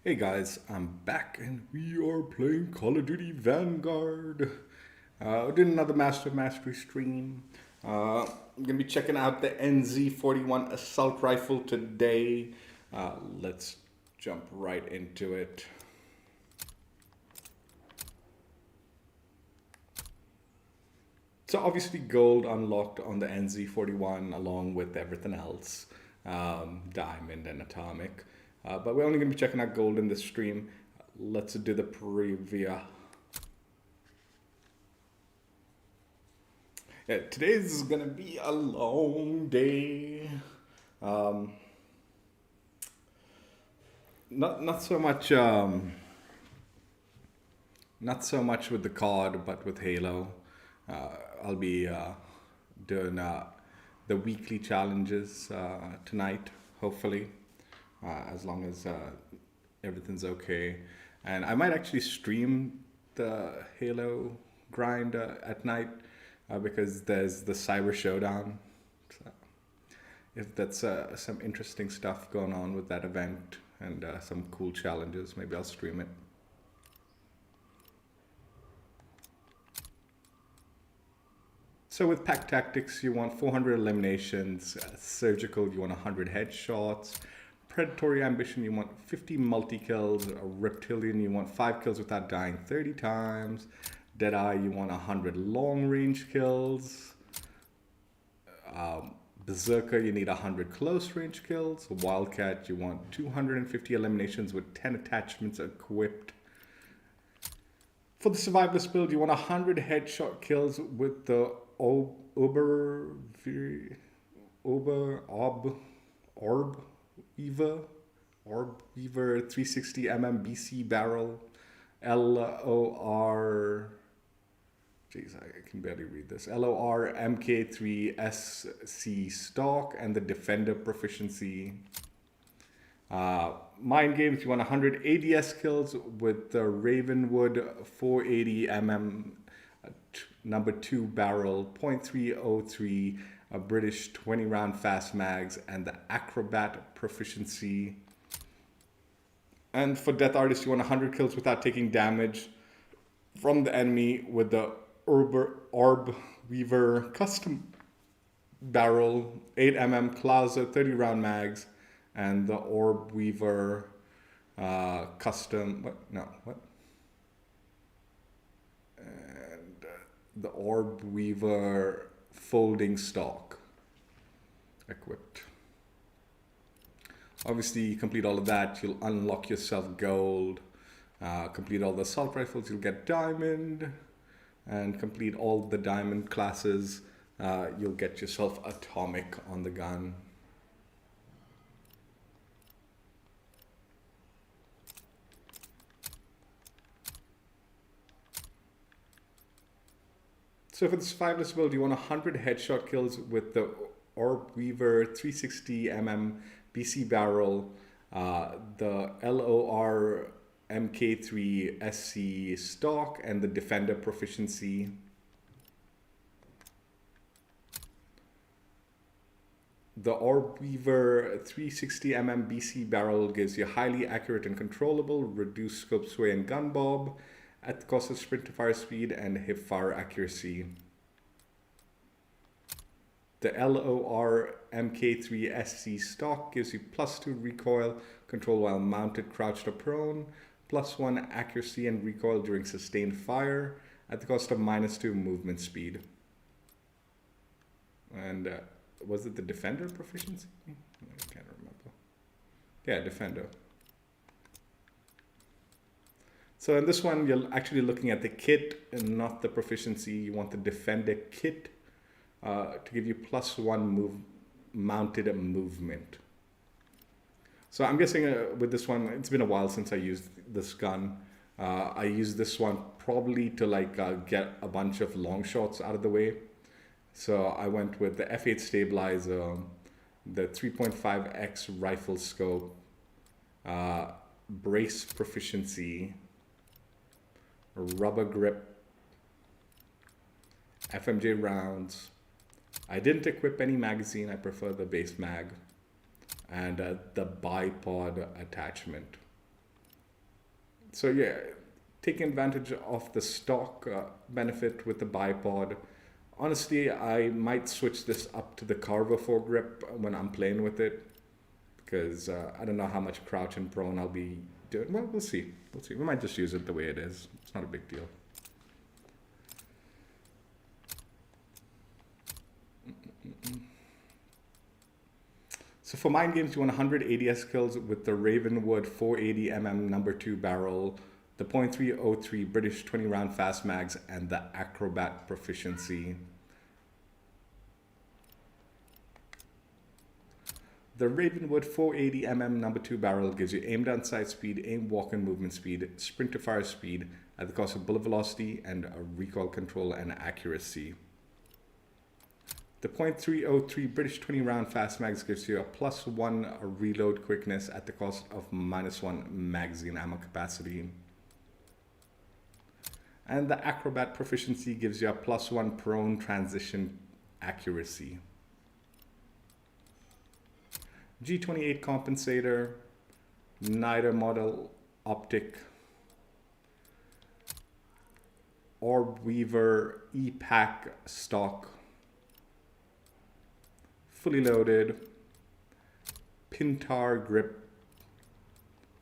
Hey guys, I'm back and we are playing Call of Duty Vanguard. Did another Master of Mastery stream. I'm gonna be checking out the NZ-41 assault rifle today. Let's jump right into it. So obviously gold unlocked on the NZ-41 along with everything else, diamond and atomic. But we're only going to be checking out gold in this stream. Let's do the preview. Yeah, today's going to be a long day. Not so much not so much with the COD, but with Halo. I'll be doing the weekly challenges tonight, hopefully, as long as everything's okay. And I might actually stream the Halo grind at night because there's the Cyber Showdown. So if that's some interesting stuff going on with that event and some cool challenges, maybe I'll stream it. So with pack tactics, you want 400 eliminations. Surgical, you want 100 headshots. Predatory ambition, you want 50 multi-kills. Reptilian, you want 5 kills without dying 30 times. Deadeye, you want 100 long-range kills. Berserker, you need 100 close-range kills. Wildcat, you want 250 eliminations with 10 attachments equipped. For the Survivalist build, you want 100 headshot kills with the Orb Weaver 360 BC barrel, LOR. Jeez, I can barely read this. LOR MK3 SC stock and the Defender proficiency. MindGames, you want 100 ADS kills with the Ravenwood 480 number 2 barrel, .303, a British 20 round fast mags, and the Acrobat proficiency. And for Death Artist, you want 100 kills without taking damage from the enemy with the Orb Weaver custom barrel, 8 Clauser 30 round mags, and the Orb Weaver custom, the Orb Weaver folding stock equipped. Obviously, you complete all of that, you'll unlock yourself gold. Complete all the assault rifles, you'll get diamond. And complete all the diamond classes, you'll get yourself atomic on the gun. So for the Survivalist build, you want 100 headshot kills with the Orb Weaver 360 BC barrel, the LOR MK3 SC stock, and the Defender proficiency. The Orb Weaver 360 BC barrel gives you highly accurate and controllable, reduced scope sway and gun bob, at the cost of sprint to fire speed and hip fire accuracy. The LOR MK3 SC stock gives you +2 recoil control while mounted, crouched or prone, +1 accuracy and recoil during sustained fire, at the cost of -2 movement speed. And was it the Defender proficiency? I can't remember. Yeah, Defender. So in this one, you're actually looking at the kit and not the proficiency. You want the Defender kit to give you +1 mounted movement. So I'm guessing with this one, it's been a while since I used this gun. I used this one probably to get a bunch of long shots out of the way. So I went with the F8 stabilizer, the 3.5x rifle scope, brace proficiency, rubber grip, FMJ rounds. I didn't equip any magazine, I prefer the base mag, and the bipod attachment. So yeah, taking advantage of the stock benefit with the bipod. Honestly, I might switch this up to the Carver foregrip when I'm playing with it, because I don't know how much crouch and prone I'll be doing. Well, we'll see. We'll see. We might just use it the way it is. It's not a big deal. So for MindGames, you want 100 ADS kills with the Ravenwood 480mm number 2 barrel, the .303 British 20 round fast mags, and the Acrobat proficiency. The Ravenwood 480mm number 2 barrel gives you aim down sight speed, aim walk and movement speed, sprint to fire speed at the cost of bullet velocity, and recoil control and accuracy. The .303 British 20 round fast mags gives you a +1 reload quickness at the cost of -1 magazine ammo capacity. And the Acrobat proficiency gives you a +1 prone transition accuracy. G28 compensator, NIDA model optic, Orb Weaver E-Pack stock, fully loaded, Pintar grip,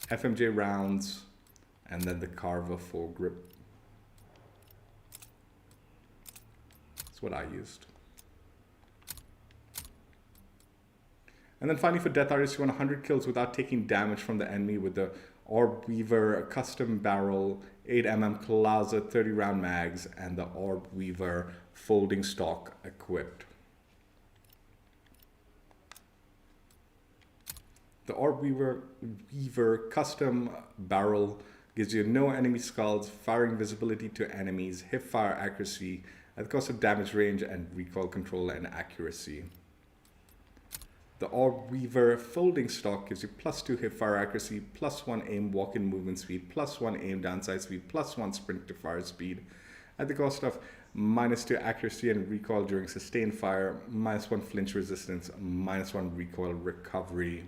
FMJ rounds, and then the Carver foregrip. That's what I used. And then finally for Death Artist, you want 100 kills without taking damage from the enemy with the Orb Weaver custom barrel, 8mm Clouser 30 round mags, and the Orb Weaver folding stock equipped. The Orb Weaver custom barrel gives you no enemy skulls, firing visibility to enemies, hip fire accuracy at the cost of damage range, and recoil control and accuracy. The Orb Weaver folding stock gives you +2 hip fire accuracy, +1 aim walk in movement speed, +1 aim downside speed, +1 sprint to fire speed at the cost of -2 accuracy and recoil during sustained fire, -1 flinch resistance, -1 recoil recovery.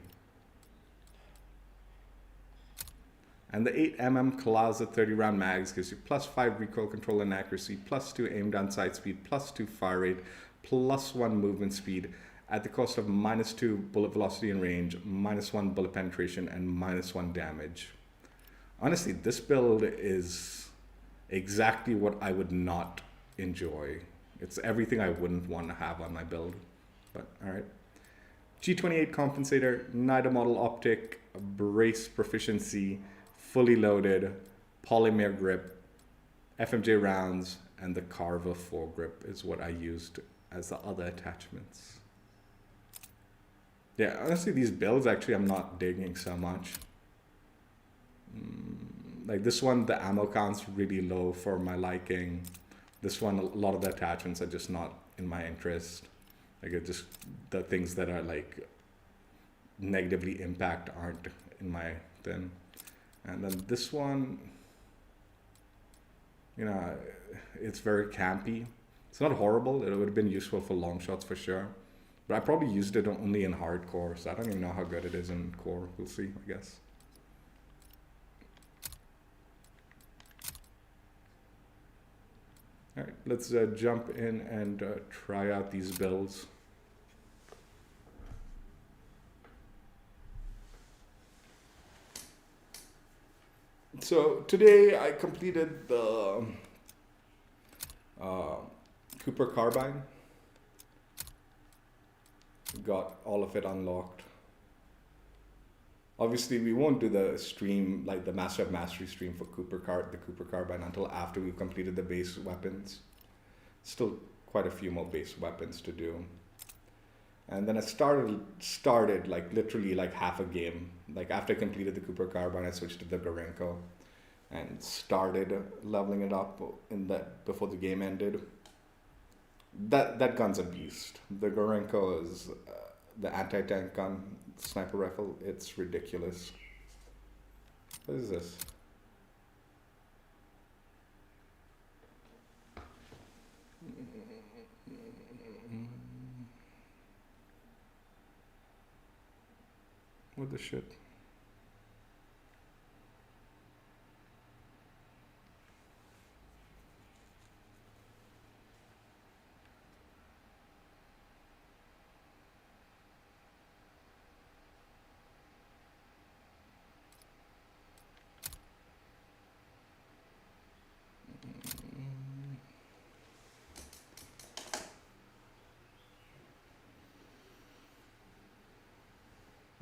And the 8mm Clouser 30 round mags gives you +5 recoil control and accuracy, +2 aim down sight speed, +2 fire rate, +1 movement speed at the cost of -2 bullet velocity and range, -1 bullet penetration, and -1 damage. Honestly, this build is exactly what I would not enjoy. It's everything I wouldn't want to have on my build, but all right. G28 compensator, NIDA model optic, brace proficiency, fully loaded, polymer grip, FMJ rounds, and the Carver foregrip is what I used as the other attachments. Yeah, honestly, these builds actually I'm not digging so much. Like this one, the ammo count's really low for my liking. This one, a lot of the attachments are just not in my interest. Like it just, the things that are like negatively impact aren't in my thing. And then this one, you know, it's very campy. It's not horrible. It would have been useful for long shots for sure. But I probably used it only in hardcore, so I don't even know how good it is in core. We'll see, I guess. All right, let's jump in and try out these builds. So today I completed the Cooper carbine. Got all of it unlocked. Obviously, we won't do the stream, like the Master of Mastery stream for the Cooper carbine until after we've completed the base weapons. Still quite a few more base weapons to do. And then I started like literally like half a game. Like after I completed the Cooper carbine, I switched to the Gorenko and started leveling it up in that before the game ended. That gun's a beast. The Gorenko is the anti-tank gun, sniper rifle. It's ridiculous. What is this? What the shit?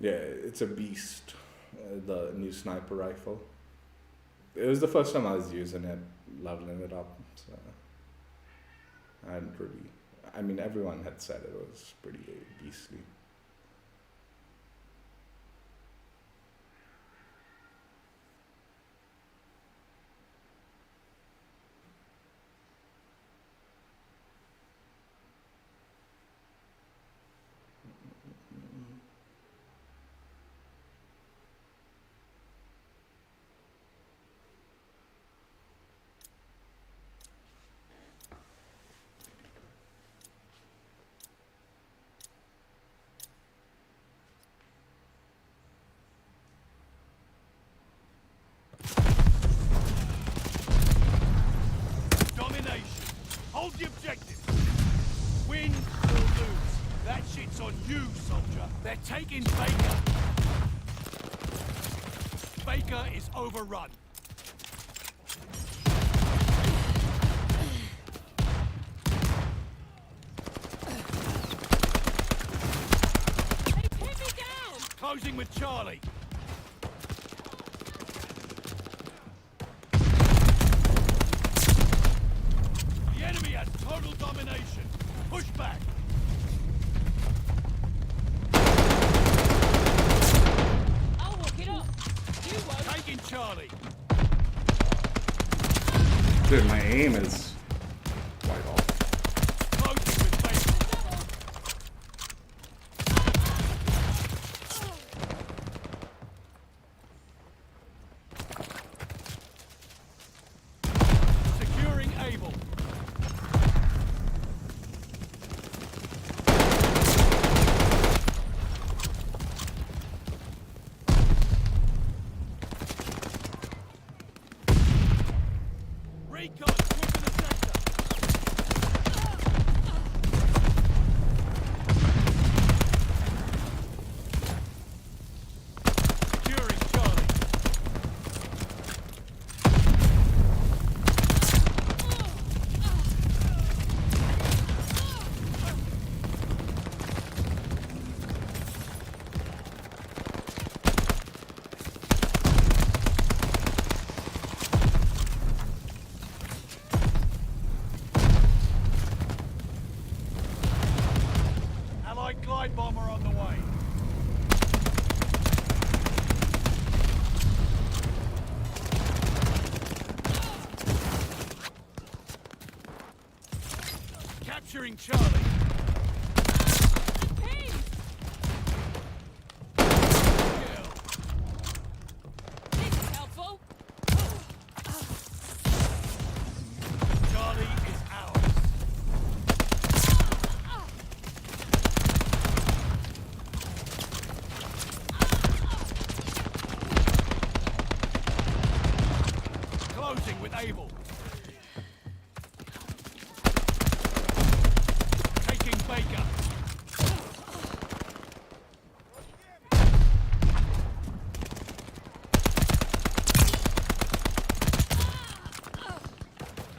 Yeah, it's a beast. The new sniper rifle. It was the first time I was using it, leveling it up. So I hadn't really. I mean, everyone had said it was pretty beastly. Hold the objective. Win or lose. That shit's on you, soldier. They're taking Baker. Baker is overrun. They pin me down! Closing with Charlie. The enemy has total domination. Push back. I'll walk it up. You won't. Taking Charlie. Dude, my aim is quite off. Closing with Baker. Securing Able. Recon pushing the sector. Securing Charlie. Allied glide bomber on the way. Capturing Charlie. Pin! Kill. This is helpful. Charlie is ours. Closing with Able. Taking Baker.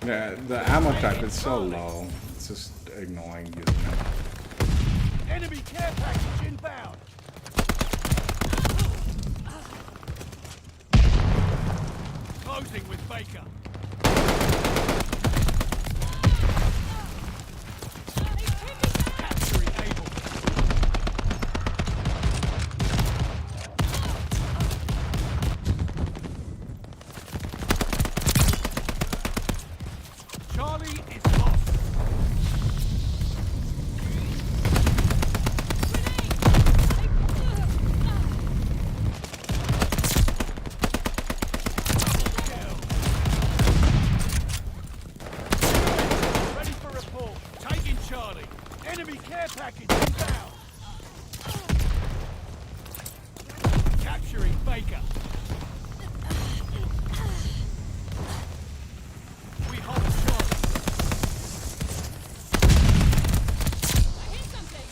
Yeah, the ammo type is so low. It's just ignoring using it. Enemy care package inbound. Closing with Baker. Capturing Able. Charlie is lost. Kill. Ready for report. Taking Charlie. Enemy care package inbound. Capturing Baker. We hold Charlie. I hit something.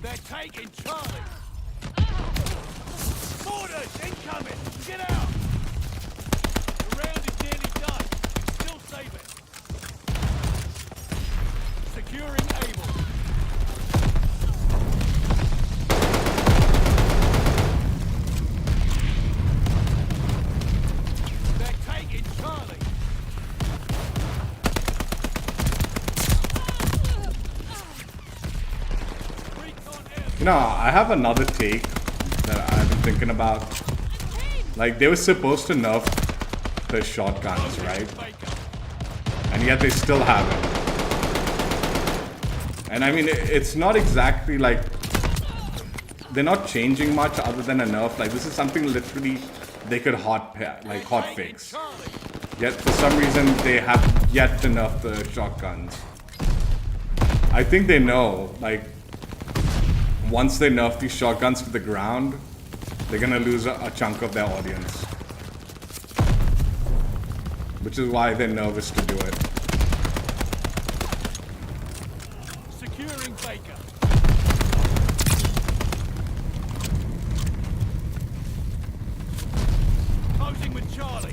They're taking Charlie. Mortars incoming. Get out. The round is nearly done. Still save it. No, I have another take that I've been thinking about. Like, they were supposed to nerf the shotguns, right? And yet they still haven't. And I mean, it's not exactly like... They're not changing much other than a nerf. Like, this is something literally they could hot fix. Yet, for some reason, they have yet to nerf the shotguns. I think they know, like... Once they nerf these shotguns to the ground, they're gonna lose a chunk of their audience. Which is why they're nervous to do it. Securing Baker. Closing with Charlie.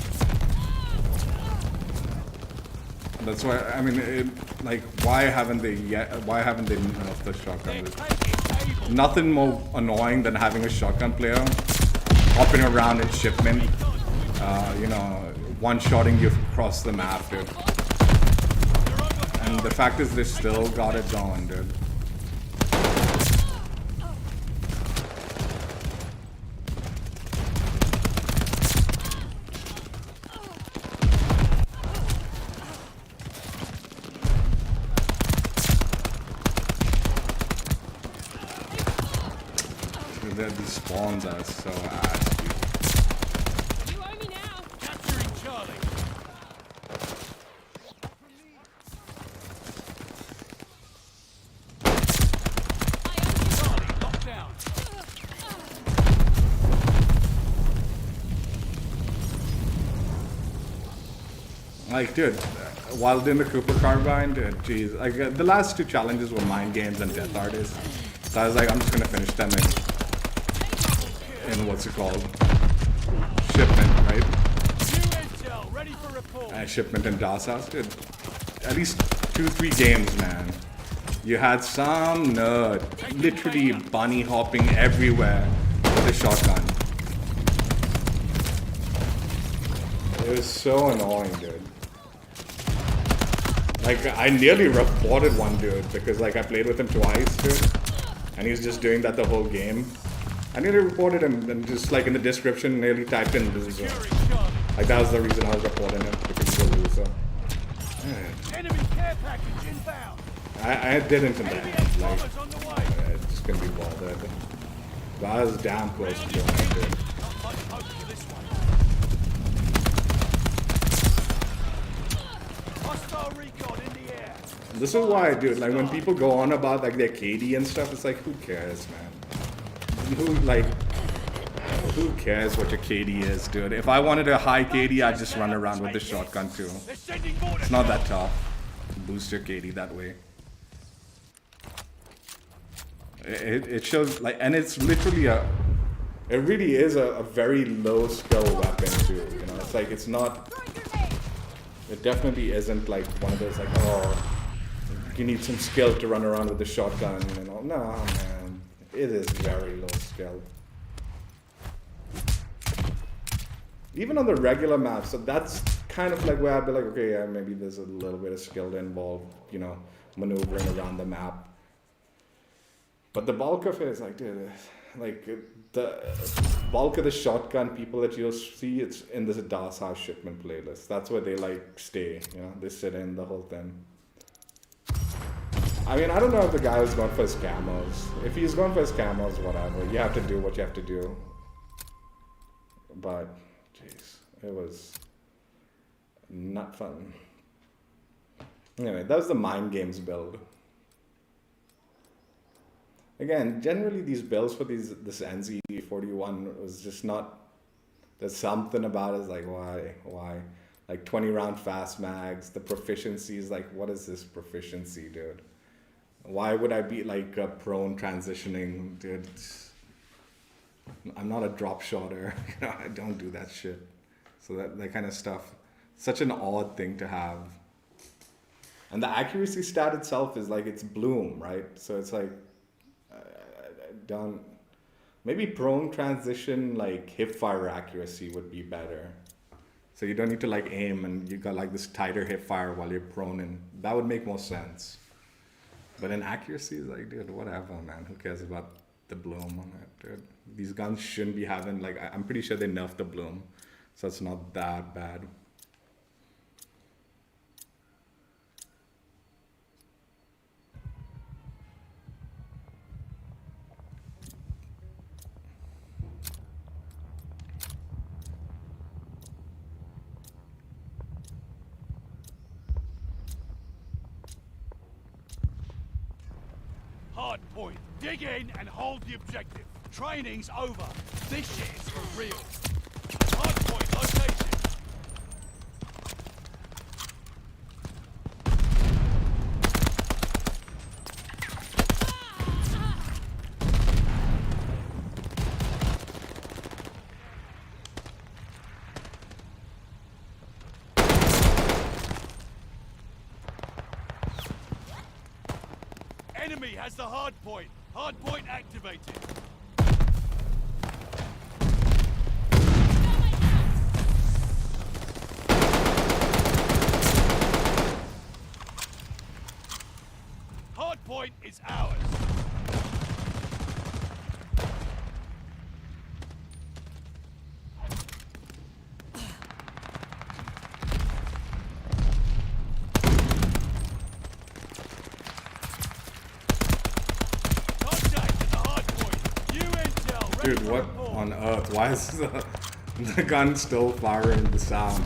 That's why, I mean, like, why haven't they nerfed the shotgun? Nothing more annoying than having a shotgun player hopping around in shipment, you know, one-shotting you across the map, dude. And the fact is, they still got it going, dude. These spawns are so ass, dude. You owe me now. Capturing Charlie. Charlie locked down. Like, dude, while doing the Cooper Carbine, dude, jeez. Like, the last two challenges were MindGames and Death Artist. So I was like, I'm just gonna finish them in what's it called? Shipment, right? Ready for report. Shipment in DOS House, dude. At least 2-3 games, man. You had some nerd literally bunny hopping everywhere with a shotgun. It was so annoying, dude. Like, I nearly reported one dude because, like, I played with him twice, dude. And he was just doing that the whole game. I nearly reported him and just, like, in the description, nearly typed in loser. Like, that was the reason I was reporting him, because he's a loser. Enemy care package inbound. I didn't intend that. Like, Bombers on the way. I just couldn't be bothered. But I was damn close to doing it, dude. Not much hope for this one. Hostile recon in the air. This is why, dude, like, when people go on about, like, their KD and stuff, it's like, who cares, man? Who cares what your KD is, dude? If I wanted a high KD, I'd just run around with the shotgun, too. It's not that tough to boost your KD that way. It shows, like, and it's literally it really is a very low skill weapon, too, you know? It's like, it's not, it definitely isn't, like, one of those, like, oh, you need some skill to run around with the shotgun, you know? No, man. It is very low skill. Even on the regular maps, so that's kind of like where I'd be like, okay, yeah, maybe there's a little bit of skill involved, you know, maneuvering around the map. But the bulk of it is like, dude, like the bulk of the shotgun people that you'll see, it's in this DOS House shipment playlist. That's where they like stay, you know, they sit in the whole thing. I mean, I don't know if the guy was going for his camos. If he's going for his camos, whatever. You have to do what you have to do. But, jeez, it was not fun. Anyway, that was the MindGames build. Again, generally these builds for this NZ-41 was just not... There's something about it, it's like, why? Like 20 round fast mags, the proficiency is like, what is this proficiency, dude? Why would I be like prone transitioning, dude? I'm not a drop shotter. You know, I don't do that shit. So that kind of stuff, such an odd thing to have. And the accuracy stat itself is like, it's bloom, right? So it's like, maybe prone transition, like hip fire accuracy would be better. So you don't need to like aim and you got like this tighter hip fire while you're prone, and that would make more sense. But in accuracy, it's like, dude, whatever, man. Who cares about the bloom on it, dude. These guns shouldn't be having, like, I'm pretty sure they nerfed the bloom, so it's not that bad. Hard point. Dig in and hold the objective. Training's over. This shit is for real. Hard point location. Enemy has the hard point. Hard point activated. Hard point is ours. Dude, what on earth? Why is the gun still firing the sound?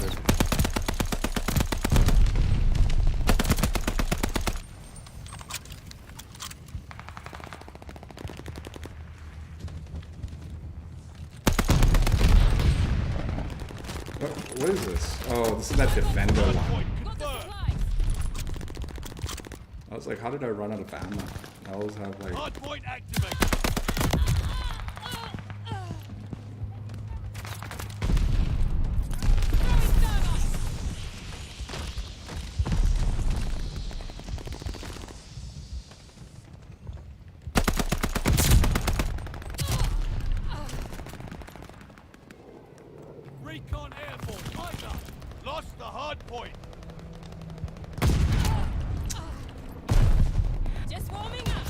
What is this? Oh, this is that Defender one. I was like, how did I run out of ammo? I always have like... Hard point activated. Recon airborne, right up. Lost the hard point. Just warming up.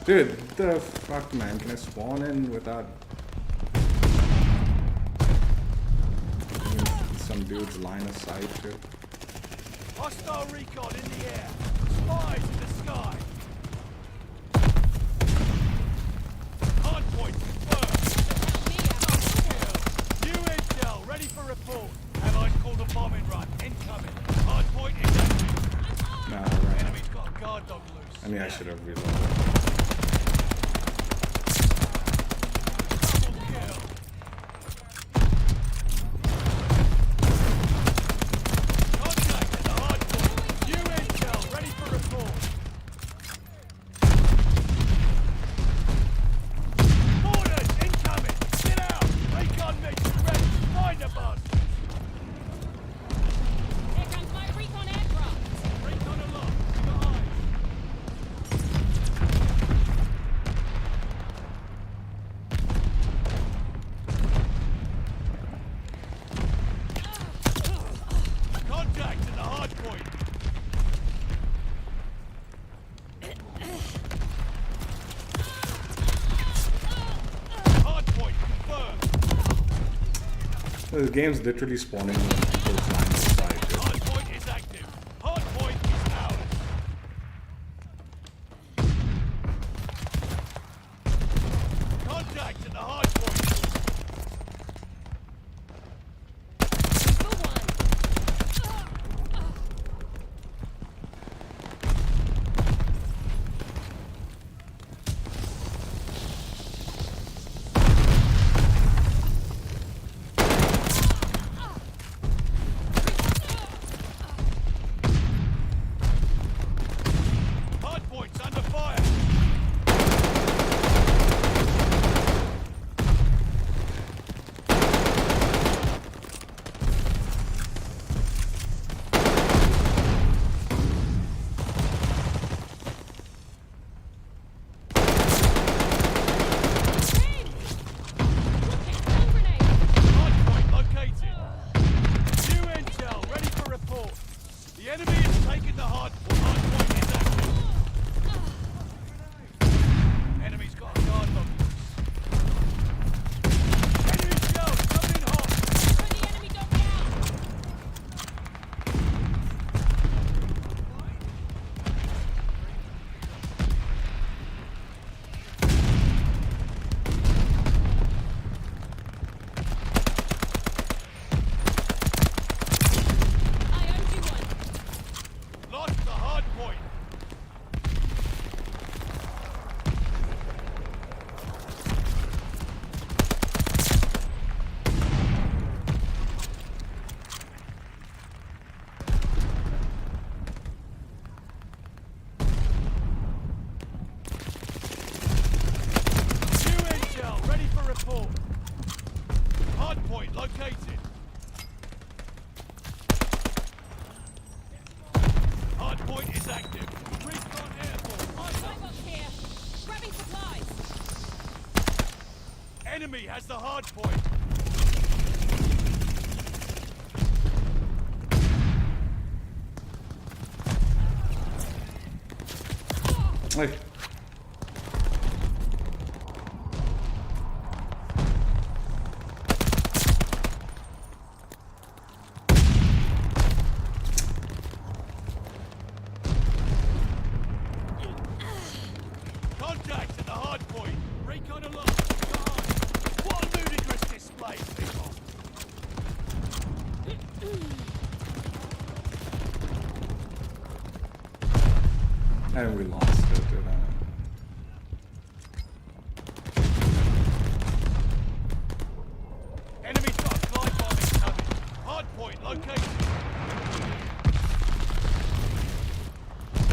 Dude, the fuck, man? Can I spawn in without some dude's line of sight, dude? Hostile recon in the air. Spies in the sky. Hard point confirmed. New intel ready for report. Allies called a bombing run. Incoming. Hard point is active. Nah, right. Enemy's got a guard dog loose. I mean, I should have reloaded. Double kill. Contact at the hard point. New intel ready for report. Orders incoming. Get out. Recon mission ready. Find a bus. Here comes my recon aircraft. Recon aloft. We got eyes. Contact at the hard point. Hard point confirmed. The game's literally spawning in people's line of sight, dude. Hard point is active. Hard point is ours. Contact at the hard point. For one. support. Hard point located. Hard point is active. Recon airborne. Skybox here. Grabbing supplies. Enemy has the hard point. Like, Contact at the hard point. Recon aloft. What a ludicrous display, people. and we lost it. Enemy truck glide bomb incoming. Hard point located.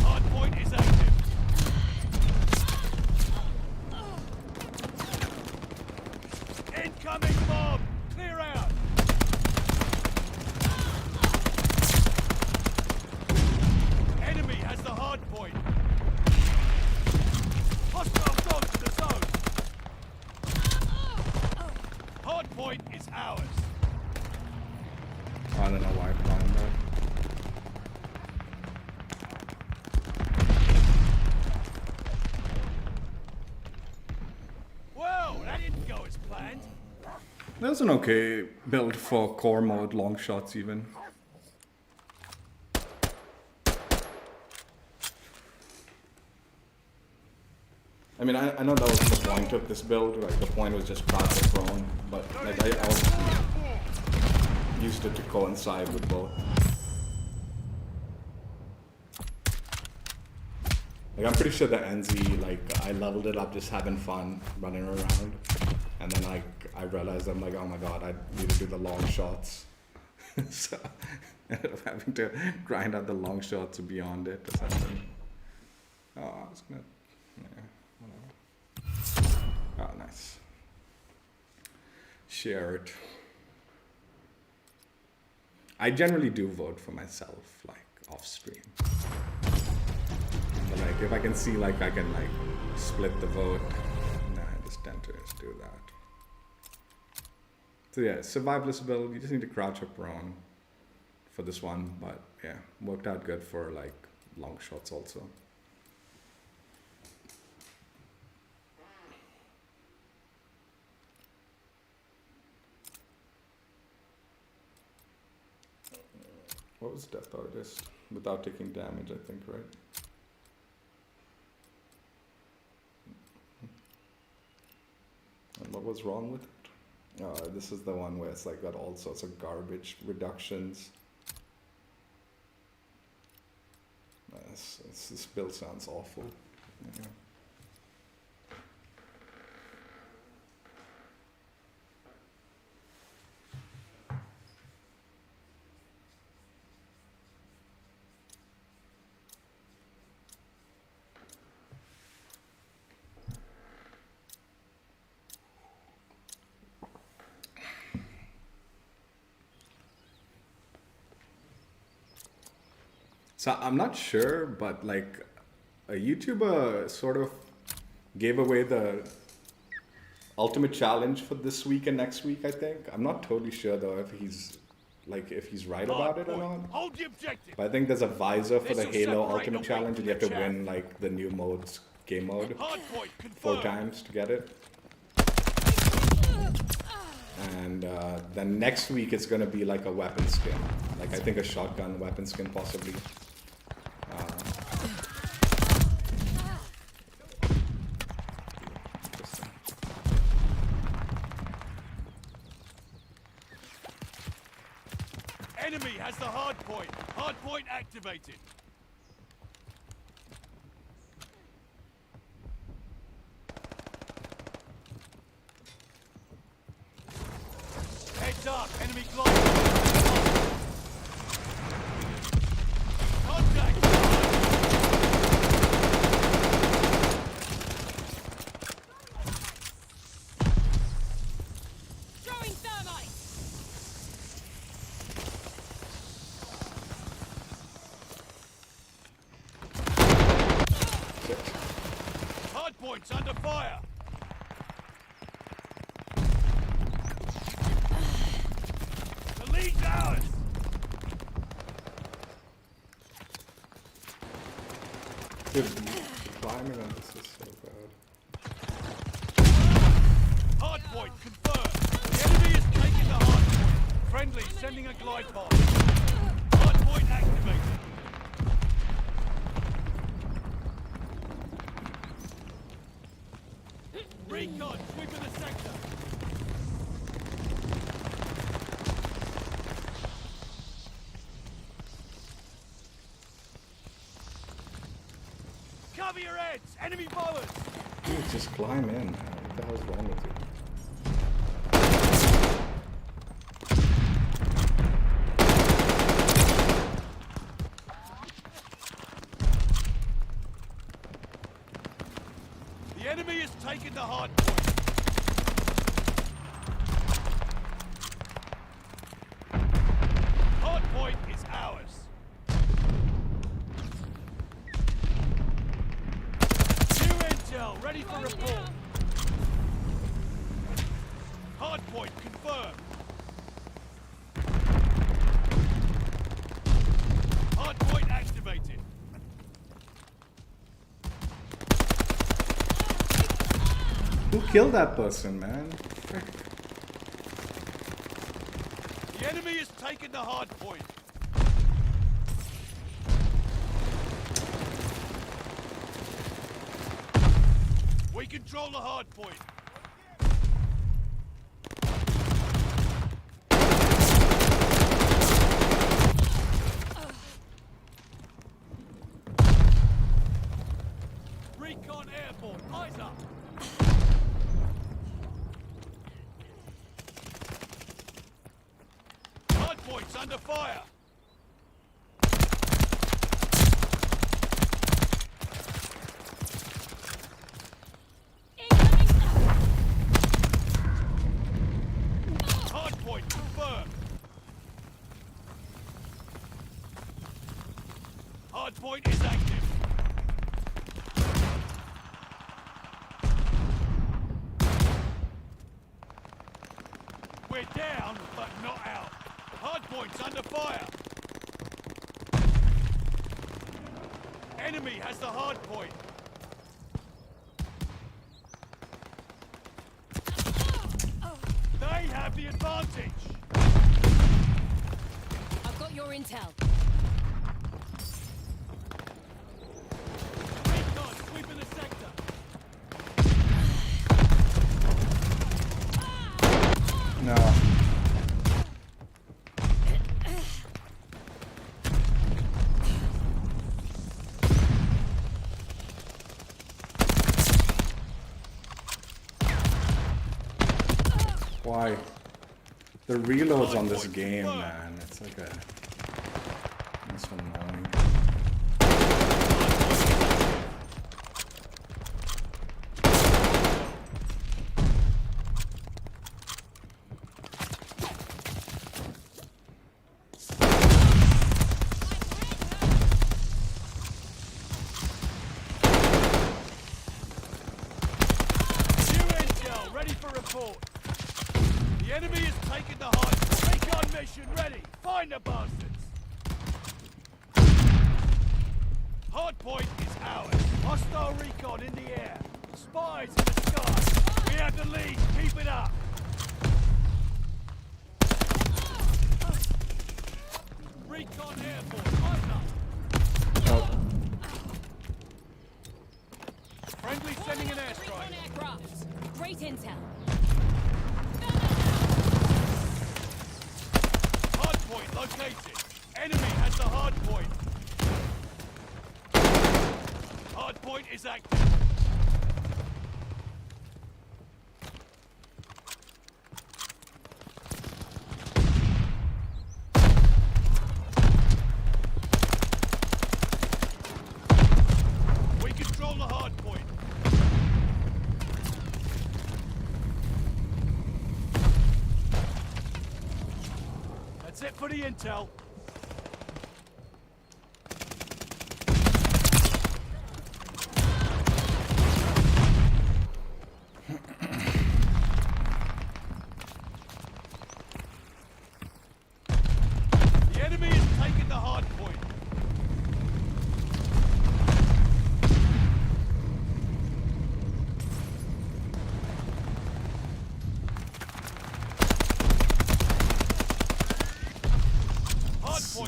Hard point is active. Incoming bomb. Clear out. Enemy has the hard point. Hostile dogs to the zone. Hard point is ours. I don't know why I climbed that. Well, that didn't go as planned. That was an okay build for core mode, long shots even. I mean, I know that was the point of this build, like the point was just crouch and prone, but like I also used it to coincide with both. Like I'm pretty sure the NZ, like I leveled it up just having fun, running around, and then like I realized I'm like, oh my god, I need to do the long shots. So I ended up having to grind out the long shots beyond it or something. Oh, I was gonna, yeah, whatever. Oh, nice. Share it. I generally do vote for myself, like off stream. But like if I can see like I can like split the vote, nah, I just tend to just do that. So yeah, survivalist build, you just need to crouch or prone for this one, but yeah, worked out good for like long shots also. What was Death Artist? Without taking damage, I think, right? And what was wrong with it? This is the one where it's like got all sorts of garbage reductions. This build sounds awful. Yeah. So I'm not sure, but like a YouTuber sort of gave away the ultimate challenge for this week and next week, I think. I'm not totally sure though if he's right about it or not. Hold the objective. But I think there's a visor for the This'll Halo separate ultimate the challenge, and you have to wheat from the win like the new modes, game mode, Hard point 4 confirmed. times to get it. And then next week it's gonna be like a weapon skin, like I think a shotgun weapon skin possibly. Interesting. Enemy has the hard point. Hard point activated. Heads up, enemy glide. Contact. fire. The lead's ours. Dude, climbing on this is so bad. Hardpoint confirmed. The enemy is taking the hardpoint. Friendly sending a glide bomb. Hardpoint activated. Recon sweeping the sector. Cover your heads! Enemy bombers! Dude, just climb in, man. What the hell's wrong with you? The enemy has taken the hard point. Hard point is ours. New intel, ready for report. Hard point confirmed. Hard point activated. Who killed that person, man? Frick. The enemy has taken the hard point. We control the hard point. Recon airborne, eyes up. Hardpoint's under fire. Hardpoint confirmed. Hardpoint is active. We're down, but not out. Hardpoint's under fire. Enemy has the hardpoint. They have the advantage. I've got your intel. Recon sweeping the sector. No. Why? The reloads on this game, man. It's like a... It's so annoying. New intel, ready for report. The enemy is taking the hard. Recon mission ready. Find the bastards. Hardpoint is ours. Hostile recon in the air. Spies in the sky. We have the lead. Keep it up. Recon airborne. Eyes up. Oh, Friendly sending an Recon airstrike. aircraft. Great intel. Hardpoint located. Enemy has the hardpoint. Hardpoint is active. We control the hardpoint. That's it for the intel.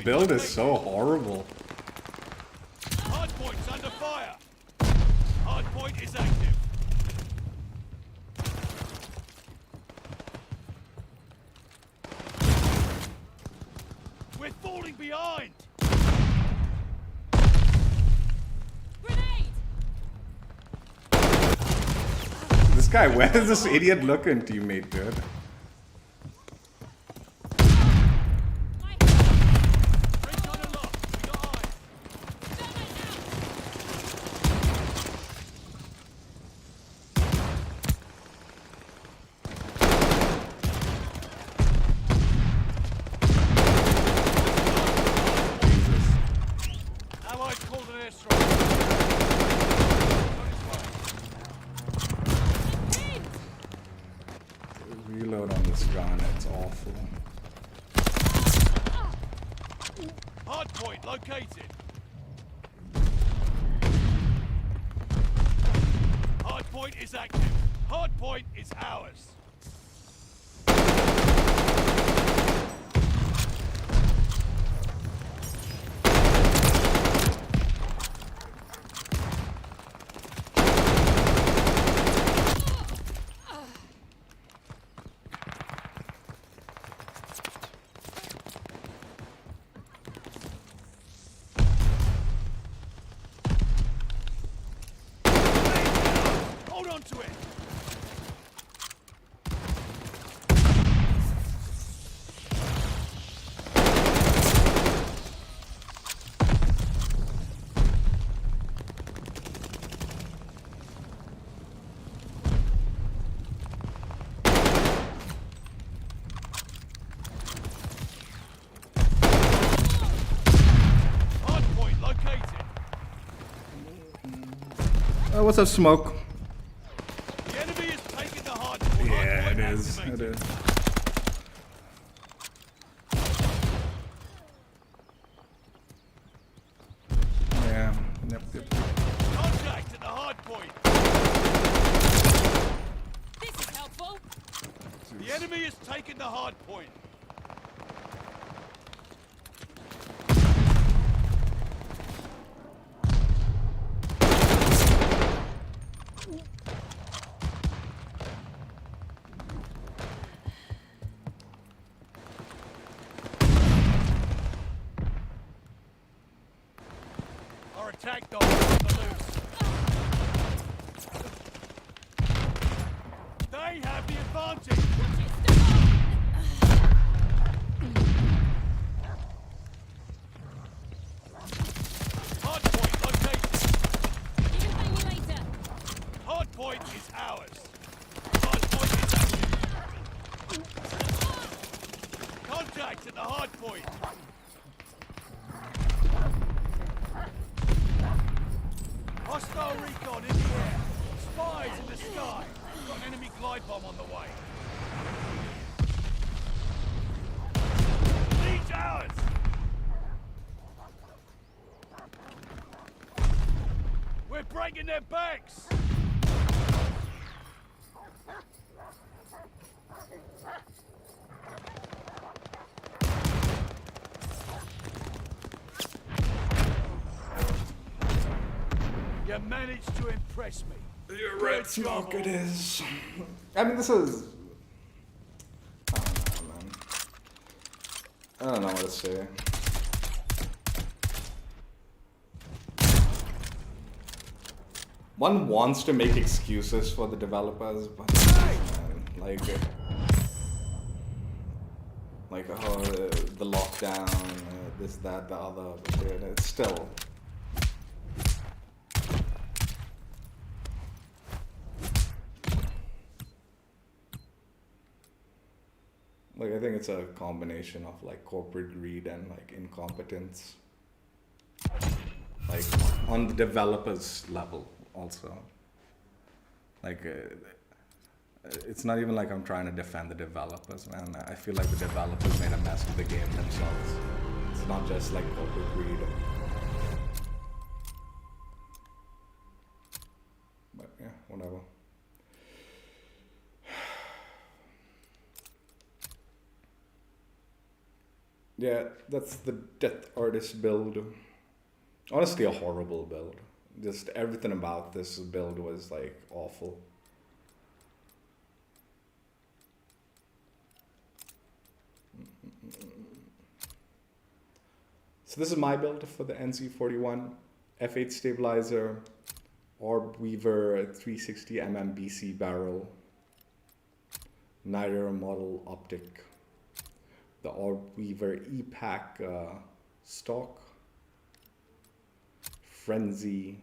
build is so horrible. Hardpoint's under fire. Hardpoint is active. We're falling behind. Grenade! This guy, where is this idiot looking, teammate, dude? Recon aloft. We got eyes. Allied called an airstrike. Reload on this gun, it's awful. Hardpoint located. Hardpoint is active. Hardpoint is ours. Hold on to it. Hardpoint located. Oh, what's up, smoke? The enemy is taking the hardpoint. Yeah, it Hardpoint is. It activated. is. Yeah. Yep. Contact at the hardpoint. This is helpful. The enemy is taking the hardpoint. Our attack dog is on the loose. They have the advantage. Watch it, step Hardpoint located. up! You can thank me later. Hardpoint is ours. Hardpoint is active. Contact at the hardpoint. Hostile recon in the air. Spies in the sky. Got an enemy glide bomb on the way. Lead's ours. We're breaking their backs. You managed to impress me. You're Good right, job, smoke. It all. is. I mean, this is. I don't know, man. I don't know what to say. One wants to make excuses for the developers, but man, like oh, the lockdown, this, that, the other, but it's still. Like, I think it's a combination of like corporate greed and like incompetence. Like on the developers level also. Like it's not even like I'm trying to defend the developers, man. I feel like the developers made a mess of the game themselves. It's not just like corporate greed. But yeah, whatever. Yeah, that's the Death Artist build. Honestly, a horrible build. Just everything about this build was like awful. So this is my build for the NZ-41. F8 stabilizer, Orb Weaver 360mm BC barrel, Niger model optic, the Orb Weaver E-Pack stock, Frenzy.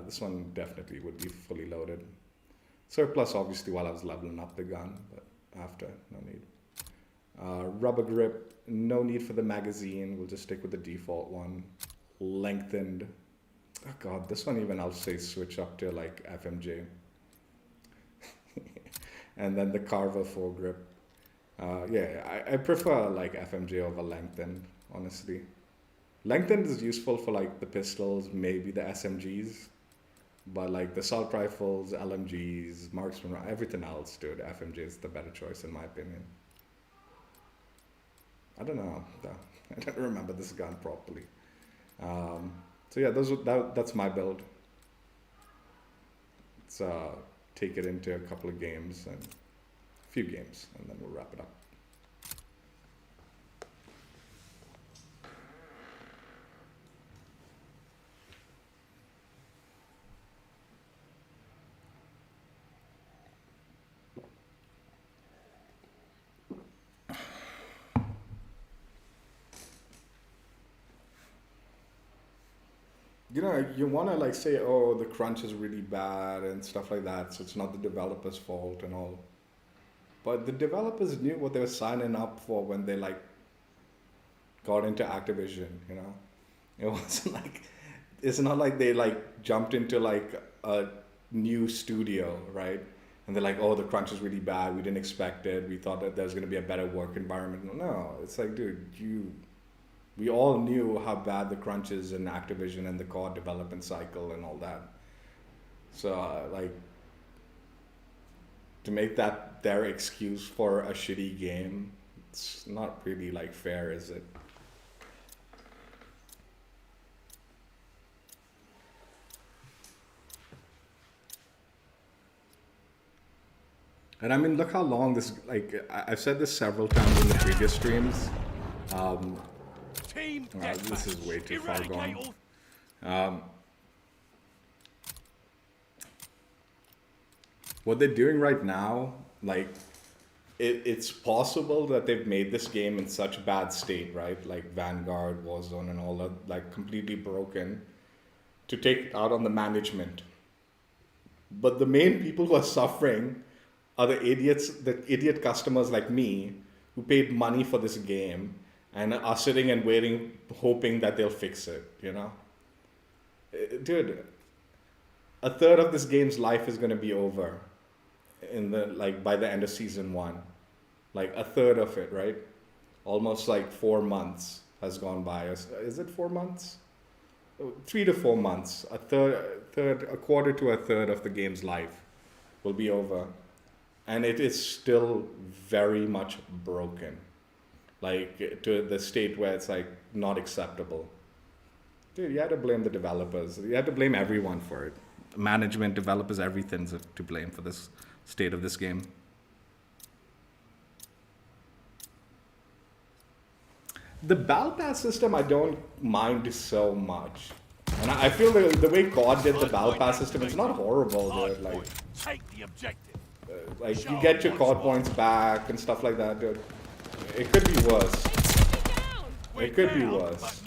This one definitely would be fully loaded. Surplus obviously while I was leveling up the gun, but after, no need. Rubber grip, no need for the magazine. We'll just stick with the default one. Lengthened. Oh god, this one even I'll say switch up to like FMJ. And then the Carver foregrip. Yeah, I prefer like FMJ over lengthened, honestly. Lengthened is useful for like the pistols, maybe the SMGs. But like the assault rifles, LMGs, marksman, everything else, dude, FMJ is the better choice in my opinion. I don't know. I don't remember this gun properly. So yeah, that's my build. Let's take it into a couple of games and a few games, and then we'll wrap it up. You know, you want to like say, oh, the crunch is really bad and stuff like that, so it's not the developer's fault and all. But the developers knew what they were signing up for when they like got into Activision, you know? It wasn't like, it's not like they like jumped into like a new studio, right? And they're like, oh, the crunch is really bad, we didn't expect it, we thought that there was going to be a better work environment. No, it's like, dude, we all knew how bad the crunch is in Activision and the COD development cycle and all that. So, like, to make that their excuse for a shitty game, it's not really, like, fair, is it? And I mean, look how long this, like, I've said this several times in the previous streams. This is way too far gone. What they're doing right now, like, it's possible that they've made this game in such a bad state, right? Like Vanguard, Warzone, and all that, like, completely broken, to take it out on the management. But the main people who are suffering are the idiot customers like me, who paid money for this game and are sitting and waiting, hoping that they'll fix it, you know? Dude, a third of this game's life is going to be over by the end of season 1. Like a third of it, right? Almost like 4 months has gone by. Is it 4 months? 3 to 4 months. A quarter to a third of the game's life will be over. And it is still very much broken. Like, to the state where it's, like, not acceptable. Dude, you had to blame the developers. You had to blame everyone for it. Management, developers, everything's to blame for this state of this game. The Battle Pass system, I don't mind so much. And I feel the way COD did the Battle Pass system, it's not horrible, dude. Like, take the objective. Like, you get your COD points back and stuff like that, dude. It could be worse. It could be worse.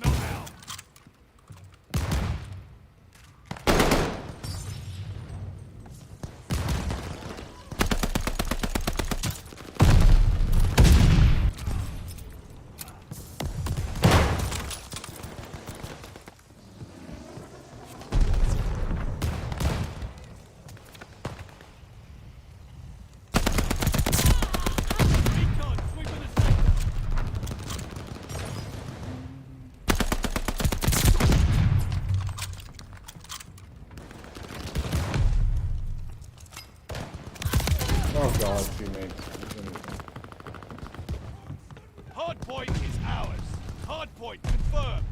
Hard point is ours. Hard point confirmed.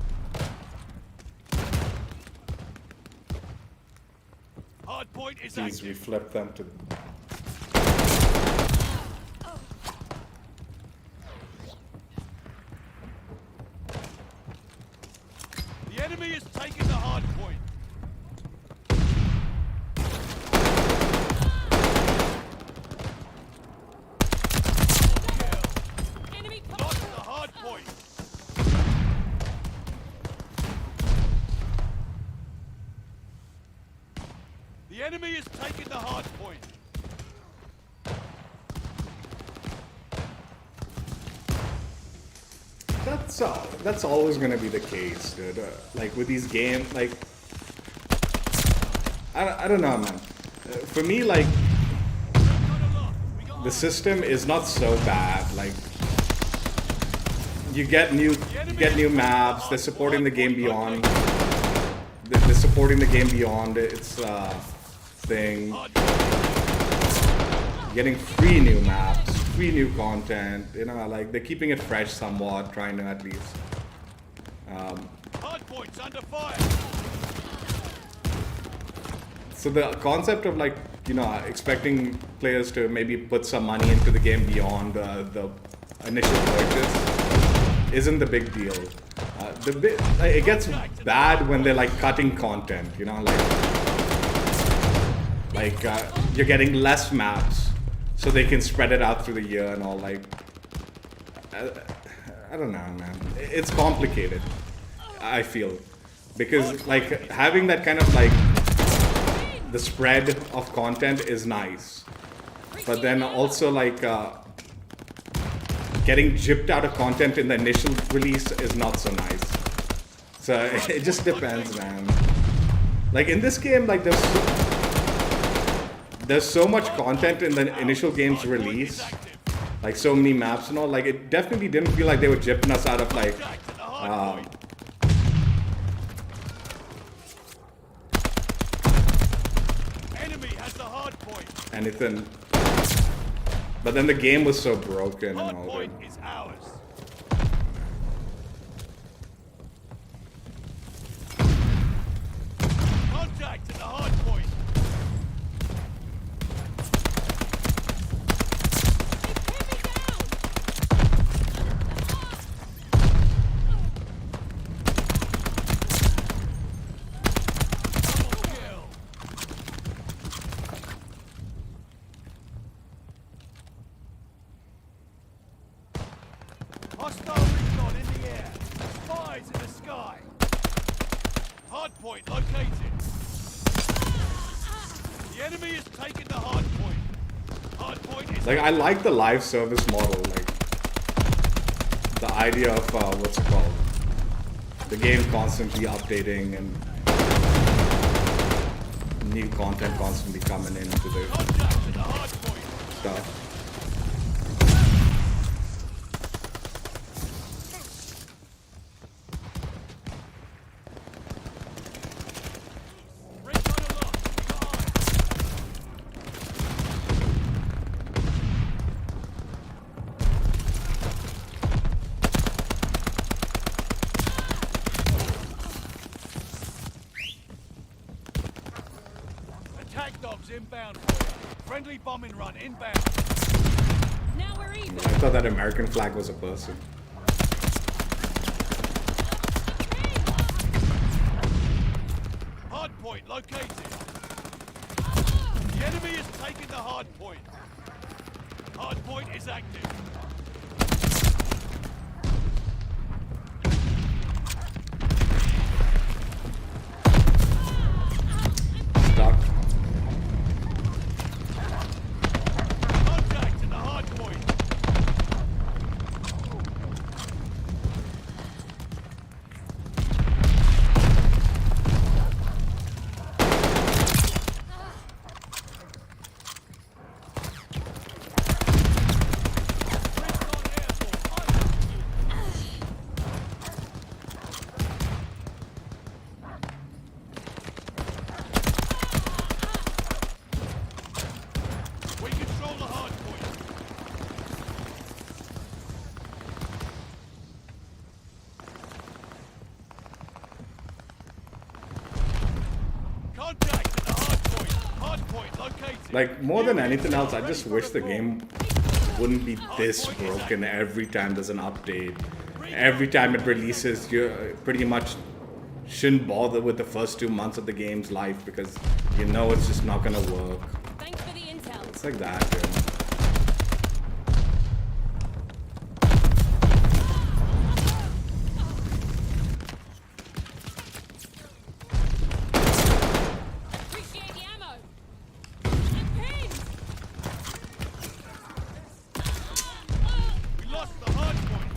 Hard point is Please, we active. flip them to. The enemy is taking the hard point. Enemy Lost the hard point. The enemy is taking the hard point. That's always gonna be the case, dude. Like with these games, like I don't know, man. For me, like the system is not so bad. Like you get new maps. They're supporting the game beyond. They're supporting the game beyond its thing. Getting free new maps, free new content. You know, like they're keeping it fresh somewhat, trying to at least. Hard points under fire. So the concept of like, you know, expecting players to maybe put some money into the game beyond the initial purchase isn't the big deal. Like, it gets bad when they're like cutting content, you know, like you're getting less maps so they can spread it out through the year and all. Like I don't know, man. It's complicated, I feel, because like having that kind of like the spread of content is nice, but then also like getting gypped out of content in the initial release is not so nice. So it just depends, man. Like in this game, like there's so much content in the initial game's release, like so many maps and all. Like it definitely didn't feel like they were gypping us out of like Enemy has the hard point. anything. But then the game was so broken and Hard all that. point is ours. Contact at the hard point. Double kill. Hostile recon in the air. Spies in the sky. Hard point located. The enemy is taking the hard point. Hard point is Like I like the live service model, like the idea of what's it called? The game constantly updating and new content constantly coming into the contact at the hard point. stuff. Recon aloft. Behind. Attack dogs inbound for you. Friendly bombing run inbound. Now we're even. I thought that American flag was a person. Hard point located. The enemy is taking the hard point. Hard point is active. Stuck. Contact at the hard point. Like, more than anything else, I just wish the game wouldn't be this broken every time there's an update. Every time it releases, you pretty much shouldn't bother with the first 2 months of the game's life because you know it's just not gonna work. Thanks for the intel. It's like that, dude. Appreciate the ammo. I'm pinned. We lost the hard point.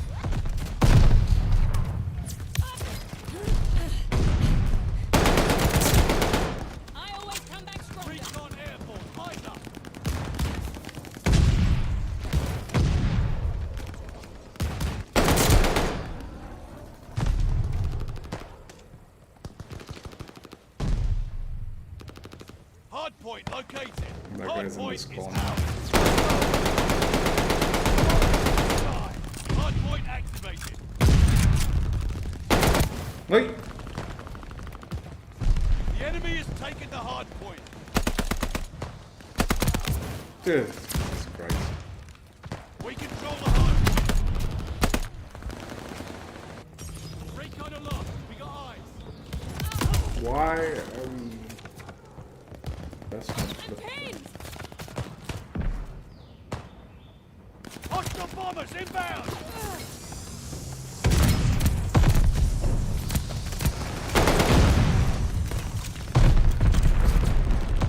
I always come back stronger. Recon airborne. Eyes up. Hard point located. That Hard guy's in point this is corner. out. Hard point activated. Wait! The enemy has taken the hard point. Dude, Jesus Christ. We control the hard point. Recon aloft. We got eyes. Why are we... That's not I'm the... pinned. Hostile bombers inbound.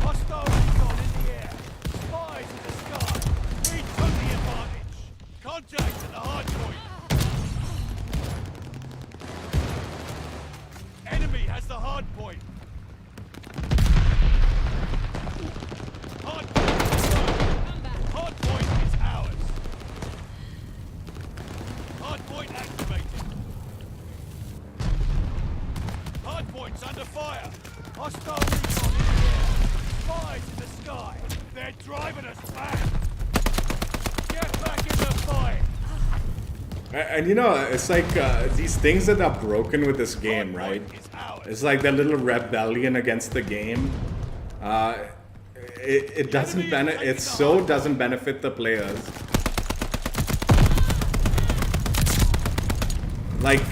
Hostile recon in the air. Spies in the sky. We took the advantage. Contact at the hard point. Enemy has the hard point. Hard point is ours. Come back. Hard point is ours. Hard point activated. Hard point's under fire. Hostile recon in the air. Spies in the sky. They're driving us back. Get back in the fight. And you know, it's like these things that are broken with this game, right? Hard point is ours. It's like that little rebellion against the game. It doesn't it so doesn't benefit the players. Like,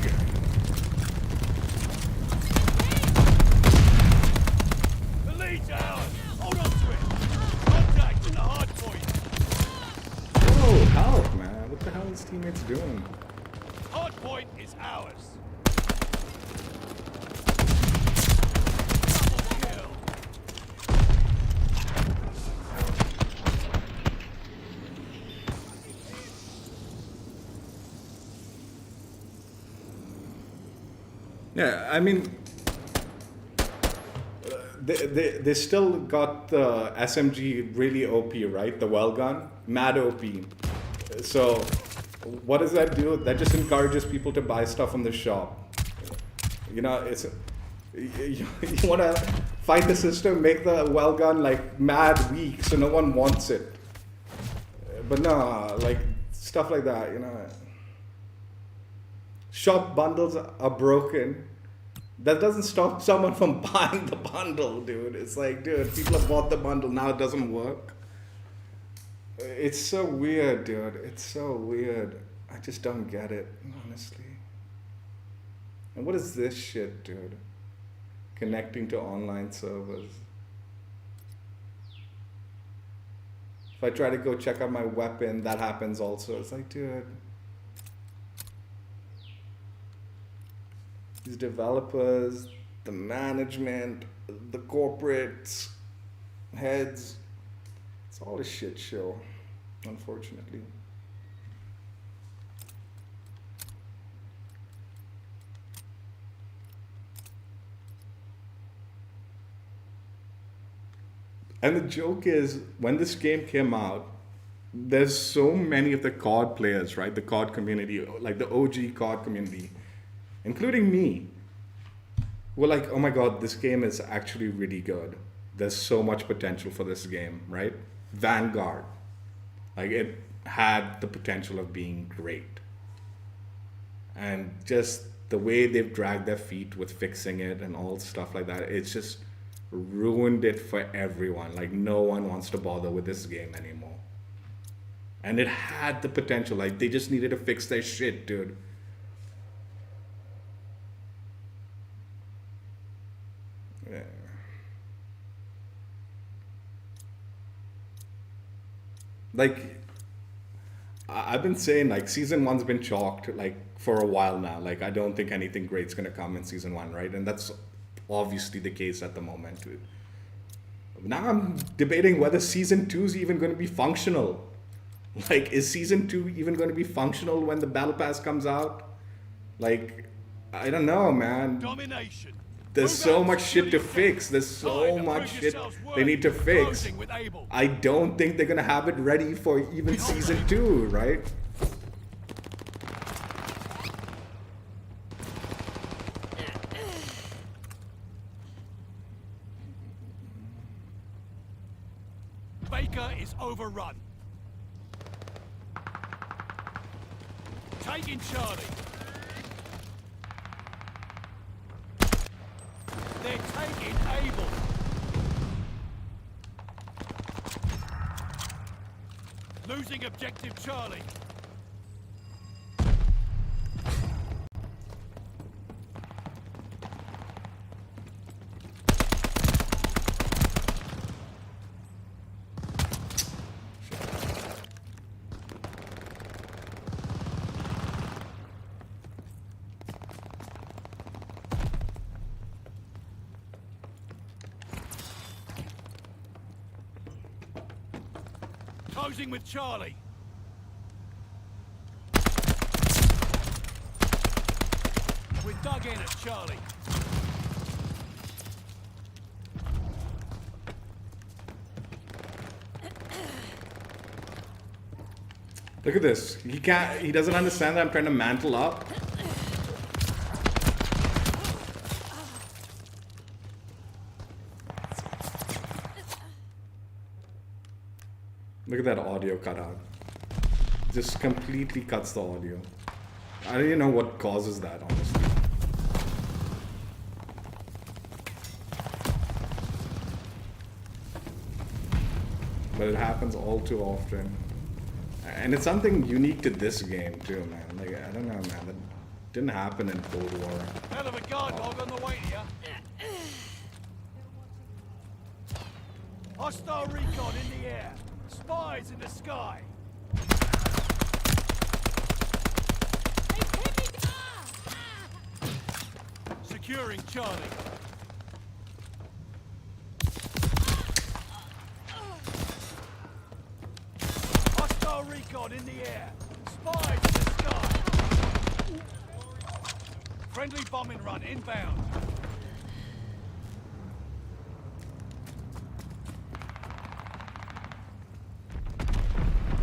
The lead's ours. Hold on to it. Contact at the hard point. oh, help, man! What the hell is teammates doing? Hard point is ours. Double kill. Yeah, I mean, they still got the SMG really OP, right? The well gun, mad OP. So, what does that do? That just encourages people to buy stuff from the shop. You know, it's you want to fight the system, make the well gun like mad weak, so no one wants it. But no, like stuff like that, you know. Shop bundles are broken. That doesn't stop someone from buying the bundle, dude. It's like, dude, people have bought the bundle, now it doesn't work. It's so weird, dude. It's so weird. I just don't get it, honestly. And what is this shit, dude? Connecting to online servers. If I try to go check out my weapon, that happens also. It's like, dude. These developers, the management, the corporate heads, it's all a shit show, unfortunately. And the joke is, when this game came out, there's so many of the COD players, right? The COD community, like the OG COD community, including me, were like, oh my god, this game is actually really good. There's so much potential for this game, right? Vanguard. Like, it had the potential of being great. And just the way they've dragged their feet with fixing it and all stuff like that, it's just ruined it for everyone. Like, no one wants to bother with this game anymore. And it had the potential. Like, they just needed to fix their shit, dude. Yeah. Like, I've been saying, like, season 1's been chalked, like, for a while now. Like, I don't think anything great's gonna come in season 1, right? And that's obviously the case at the moment, dude. Now I'm debating whether season 2 is even going to be functional. Like, is season 2 even going to be functional when the battle pass comes out? Like, I don't know, man. Domination. There's so much shit to fix. There's so much shit they need to fix. I don't think they're gonna have it ready for even season 2, right? Baker is overrun. Taking Charlie. They're taking Able. Losing objective Charlie. Closing with Charlie. We're dug in at Charlie. Look at this. He doesn't understand that I'm trying to mantle up. Look at that audio cutout. Just completely cuts the audio. I don't even know what causes that, honestly. But it happens all too often. And it's something unique to this game too, man. Like, I don't know, man. That didn't happen in Cold War. Hell of a guard dog on the way to you. Hostile recon in the air. Spies in the sky. Securing Charlie. Hostile recon in the air. Spies in the sky. Friendly bombing run inbound.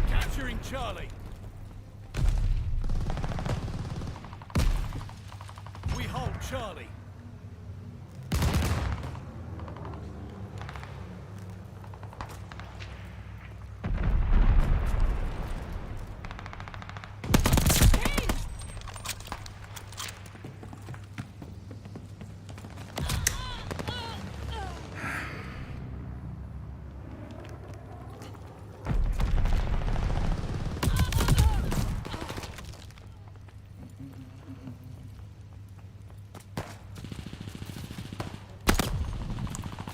Capturing Charlie. We hold Charlie.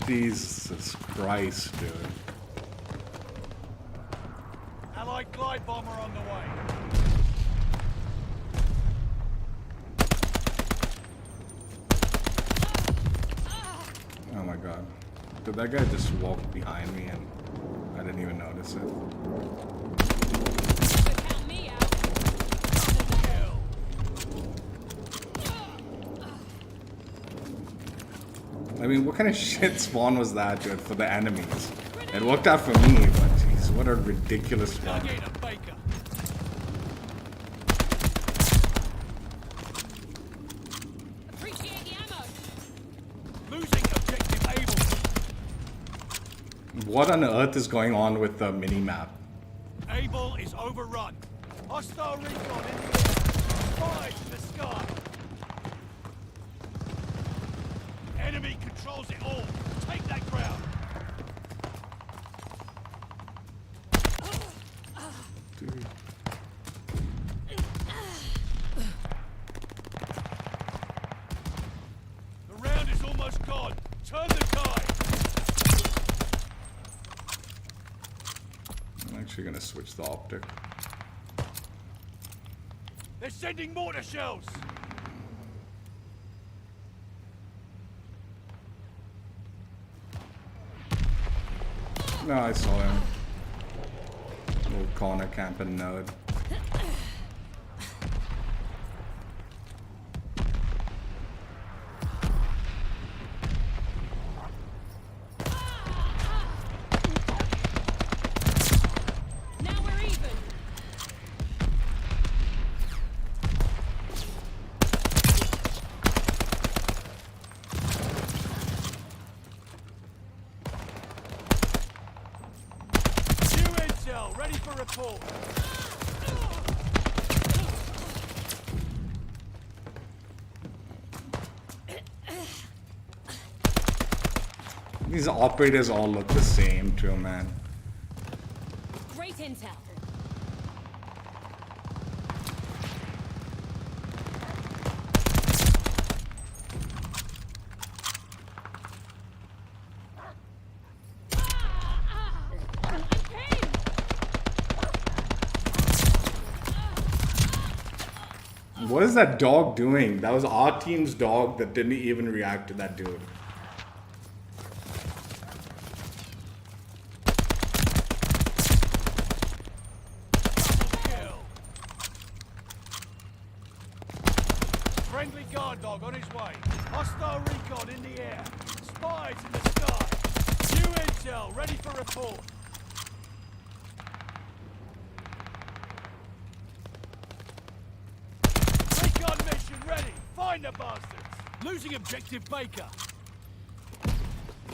Jesus Christ, dude. Allied glide bomber on the way. Oh my god. Did that guy just walk behind me and I didn't even notice it? Count me out. Kill. I mean, what kind of shit spawn was that, dude, for the enemies? It worked out for me, but jeez, what a ridiculous spawn. Dug in at Baker. Appreciate the ammo. Losing objective Able. What on earth is going on with the mini-map? Able is overrun. Hostile recon in the air. Spies in the sky. enemy controls it all. Take that ground. Dude. The round is almost gone. Turn the tide. I'm actually gonna switch the optic. They're sending mortar shells. No, I saw him. Little corner camping nerd. Now we're even. New intel, ready for report. These operators all look the same too, man. Great intel. What is that dog doing? That was our team's dog that didn't even react to that dude. Kill. Friendly guard dog on his way. Hostile recon in the air. Spies in the sky. New intel, ready for report. Recon mission ready. Find the bastards. Losing objective Baker.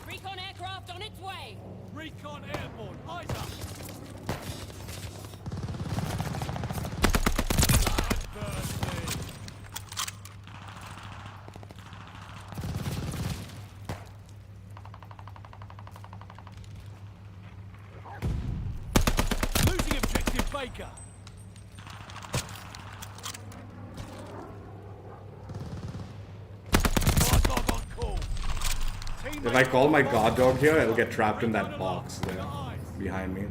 Recon aircraft on its way. Recon airborne. Eyes up. Bloodthirsty. Losing objective Baker. Guard dog on call. If I call my guard dog here, it'll get trapped in that box there behind me.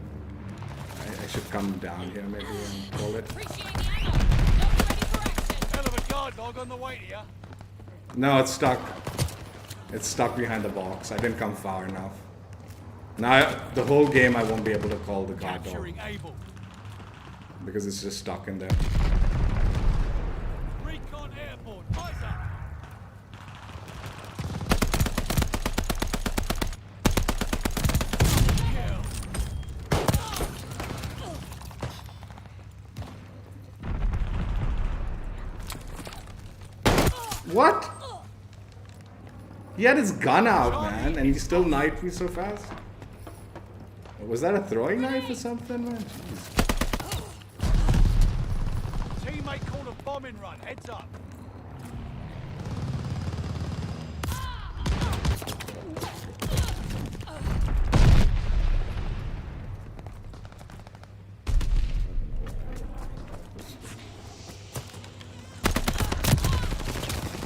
I should come down here maybe and call it. Appreciate the ammo. Not ready for action. Hell of a guard dog on the way to you. No, it's stuck. It's stuck behind the box. I didn't come far enough. Now, the whole game I won't be able to call the guard dog Capturing Able. because it's just stuck in there. Recon airborne. Eyes up. Kill. What? He had his gun out, man, and he still knifed me so fast. Was that a throwing knife or something, man? Jeez. Teammate called a bombing run. Heads up.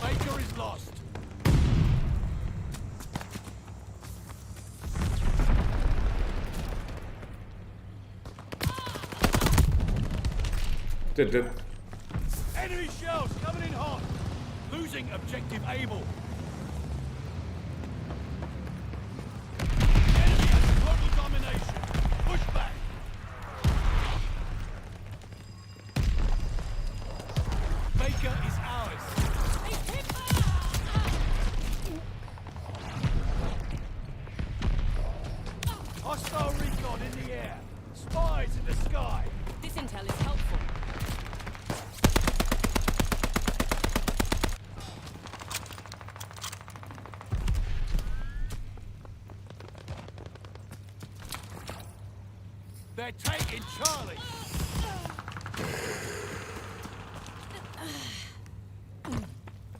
Baker is lost. Did Enemy shells coming in hot. Losing objective Able. Enemy has total domination. Push back. Baker is ours. Hostile recon in the air. Spies in the sky. This intel is helpful. They're taking Charlie.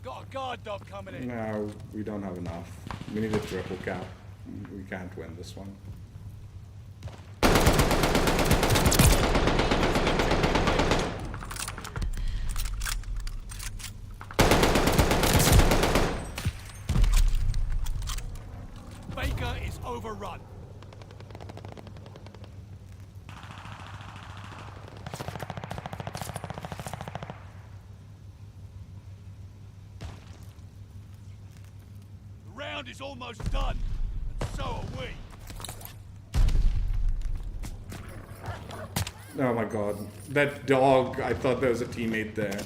Got a guard guard dog coming in. No, we don't have enough. We need a triple cap. We can't win this one. Baker is overrun. The round is almost done, and so are we. Oh my god. That dog, I thought there was a teammate there.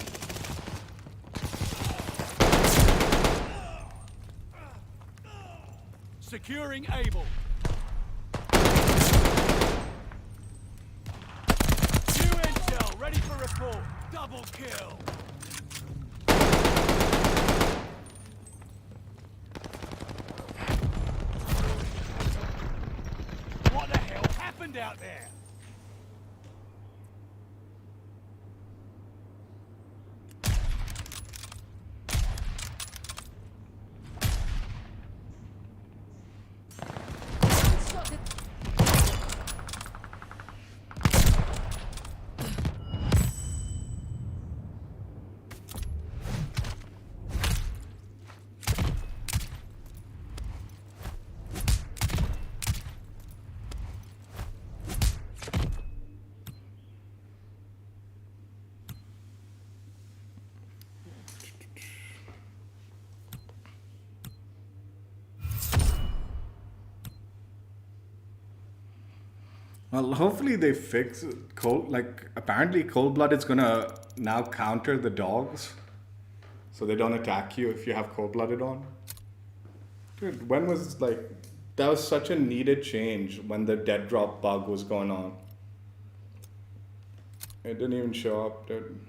Securing Able. New intel, ready for report. Double kill. What the hell happened out there? Well, hopefully they fix cold. Like, apparently cold-blood is gonna now counter the dogs, so they don't attack you if you have cold-blooded on. Dude, when was like that was such a needed change when the dead drop bug was going on. It didn't even show up, dude.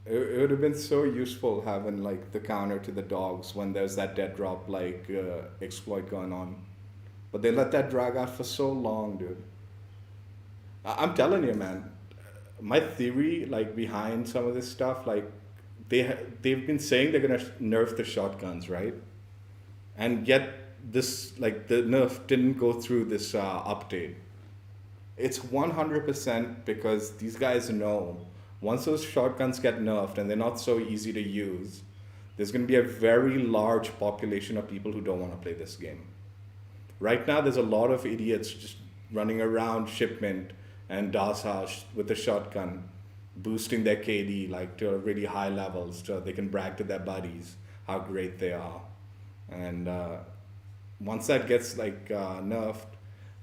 It would have been so useful having like the counter to the dogs when there's that dead drop like exploit going on, but they let that drag out for so long, dude. I'm telling you, man. My theory, like behind some of this stuff, like they've been saying they're gonna nerf the shotguns, right? And yet this like the nerf didn't go through this update. It's 100% because these guys know. Once those shotguns get nerfed and they're not so easy to use, there's going to be a very large population of people who don't want to play this game. Right now, there's a lot of idiots just running around shipment and DOS house with a shotgun, boosting their KD like to really high levels so they can brag to their buddies how great they are. And once that gets like nerfed,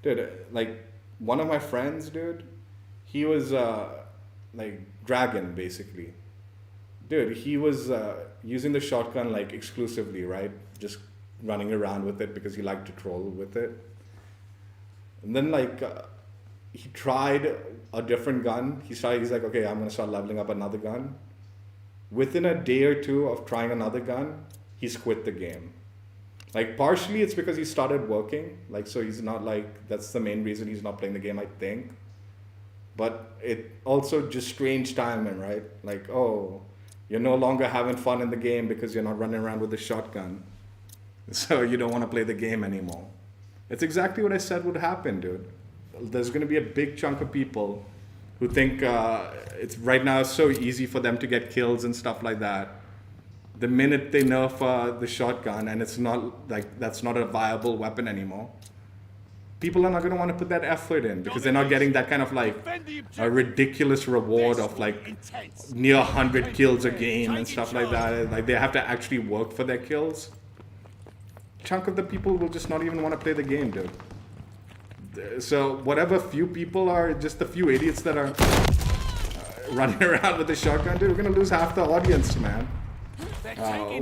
dude, like one of my friends, dude, he was like Dragon basically. Dude, he was using the shotgun like exclusively, right? Just running around with it because he liked to troll with it. And then like he tried a different gun. He's like, okay, I'm gonna start leveling up another gun. Within a day or two of trying another gun, he's quit the game. Like partially it's because he started working, like so he's not like, that's the main reason he's not playing the game, I think. But it also just strange timing, right? Like, oh, you're no longer having fun in the game because you're not running around with a shotgun. So you don't want to play the game anymore. It's exactly what I said would happen, dude. There's going to be a big chunk of people who think it's right now so easy for them to get kills and stuff like that. The minute they nerf the shotgun and it's not like, that's not a viable weapon anymore, people are not going to want to put that effort in because they're not getting that kind of like a ridiculous reward of like near 100 kills a game and stuff like that. Like they have to actually work for their kills. Chunk of the people will just not even want to play the game, dude. So whatever few people are, just the few idiots that are running around with the shotgun, dude, we're going to lose half the audience, man.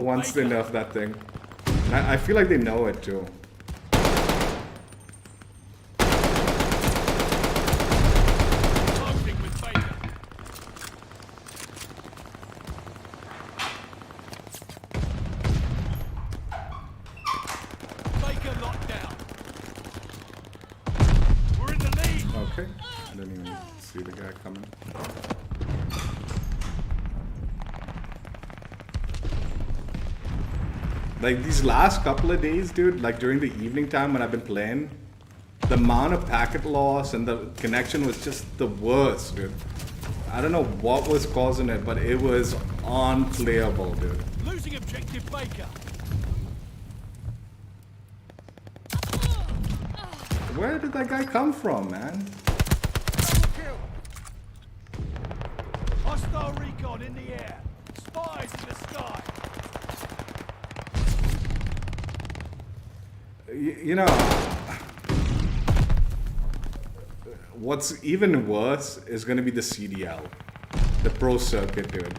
Once they nerf that thing. I feel like they know it too. Okay. I didn't even see the guy coming. Like these last couple of days, dude, like during the evening time when I've been playing, the amount of packet loss and the connection was just the worst, dude. I don't know what was causing it, but it was unplayable, dude. Losing objective Baker. Where did that guy come from, man? Double kill. Hostile recon in the air. Spies in the sky. You know, what's even worse is going to be the CDL, the pro circuit, dude.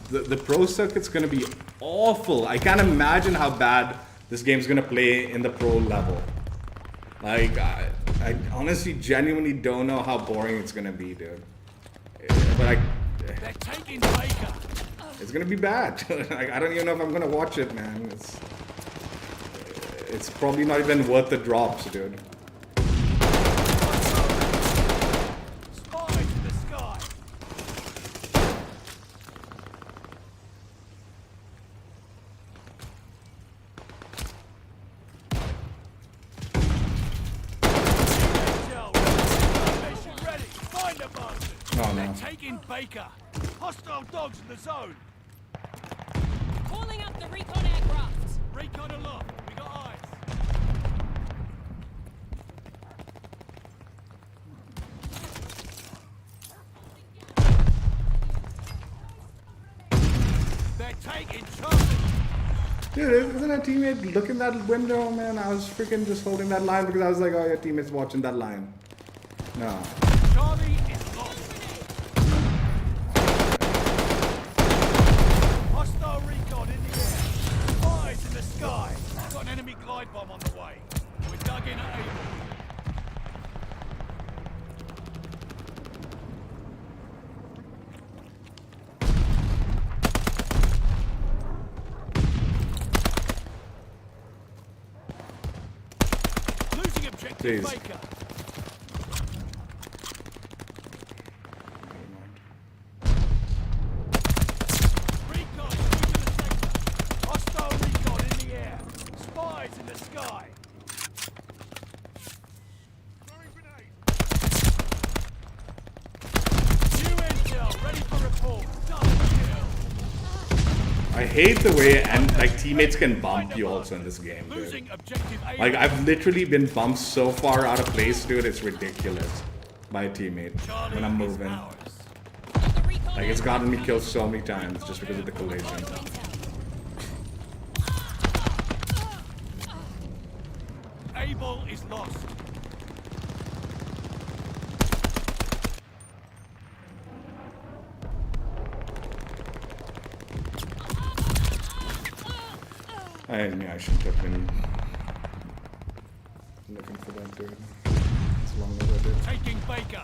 The pro circuit's going to be awful. I can't imagine how bad this game's going to play in the pro level. Like, I honestly genuinely don't know how boring it's going to be, dude. But They're taking Baker. it's gonna be bad. Like, I don't even know if I'm gonna watch it, man. It's probably not even worth the drops, dude. Spies in the sky. Mission ready. Find the bastard. Oh, no. They're taking Baker. Hostile dogs in the zone. Calling up the recon aircraft. Recon aloft. We got eyes. They're taking Charlie. Dude, isn't a teammate looking that window, man? I was freaking just holding that line because I was like, oh, your teammate's watching that line. No. Charlie is lost. Hostile recon in the air. Spies in the sky. Got an enemy glide bomb on the way. We're dug in at Able. Losing objective Jeez. Baker. Recon moving to the sector. Hostile recon in the air. Spies in the sky. Throwing grenade. New intel ready for report. Double kill. I hate the way and like teammates can bump you also in this game, dude. Losing objective A. Like I've literally been bumped so far out of place, dude. It's ridiculous by a teammate when I'm moving. Got the recon Like it's gotten me aircraft killed so many times just because of the collision. coming. Able is lost. I shouldn't have been looking for that, dude. As long as I did. Taking Baker.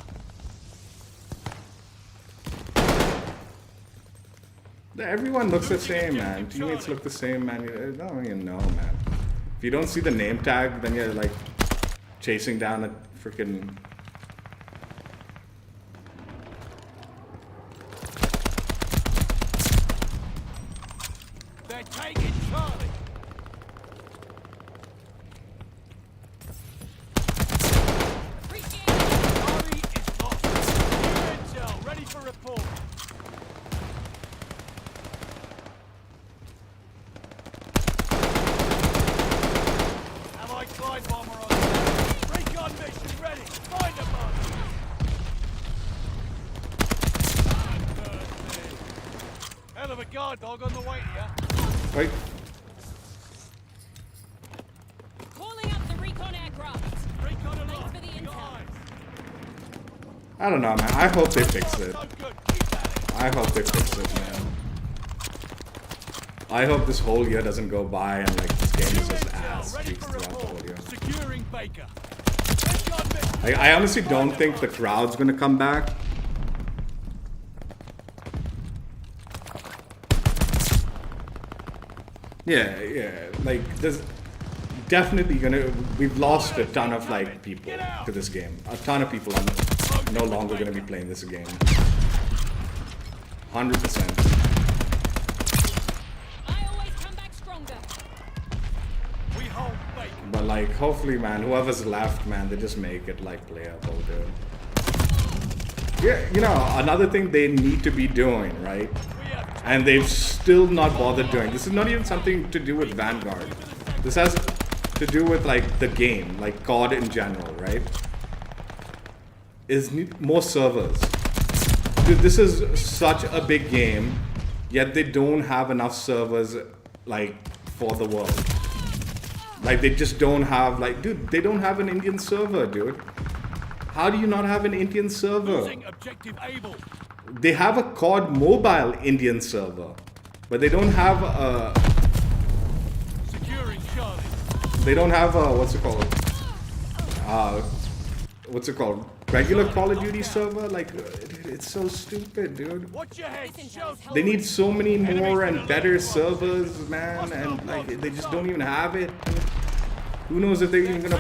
Everyone looks the same, man. Teammates look the same, man. I don't even know, man. If you don't see the name tag, then you're like chasing down a freaking. They're taking Charlie. Appreciate it. Charlie is lost. New intel ready for report. Allied glide bomber on the way. Recon mission ready. Find the bastard. Hell of a guard dog on the way here. Wait, Calling up the recon aircraft. Recon Thanks aloft. for the We got intel. eyes. I don't know, man. I hope they fix So it. good. Keep at it. I hope they fix it, man. I hope this whole year doesn't go by and like this game is New just intel ass ready cheeks for throughout the whole report. year. Securing Baker. Recon mission. I honestly don't think the crowd's gonna come back. Yeah, like definitely gonna. We've lost a ton of like people to this game. A ton of people are no longer gonna be playing this game. 100%. I always come back stronger. We hold bacon. But like, hopefully, man, whoever's left, man, they just make it like playable, dude. Yeah, you know, another thing they need to be doing, right? And they've still not bothered doing. This is not even something to do with Vanguard. This has to do with like the game, like COD in general, right? Is more servers. Dude, this is such a big game, yet they don't have enough servers like for the world. Like they just don't have like, dude, they don't have an Indian server, dude. How do you not have an Indian server? Losing objective able. They have a COD mobile Indian server, but they don't have a. Securing Charlie. They don't have a what's it called? What's it called? Regular Call of Duty server? Like, it's so stupid, dude. Watch your head. Show. They need so many more and better servers, man, and like they just don't even have it. Who knows if they're even gonna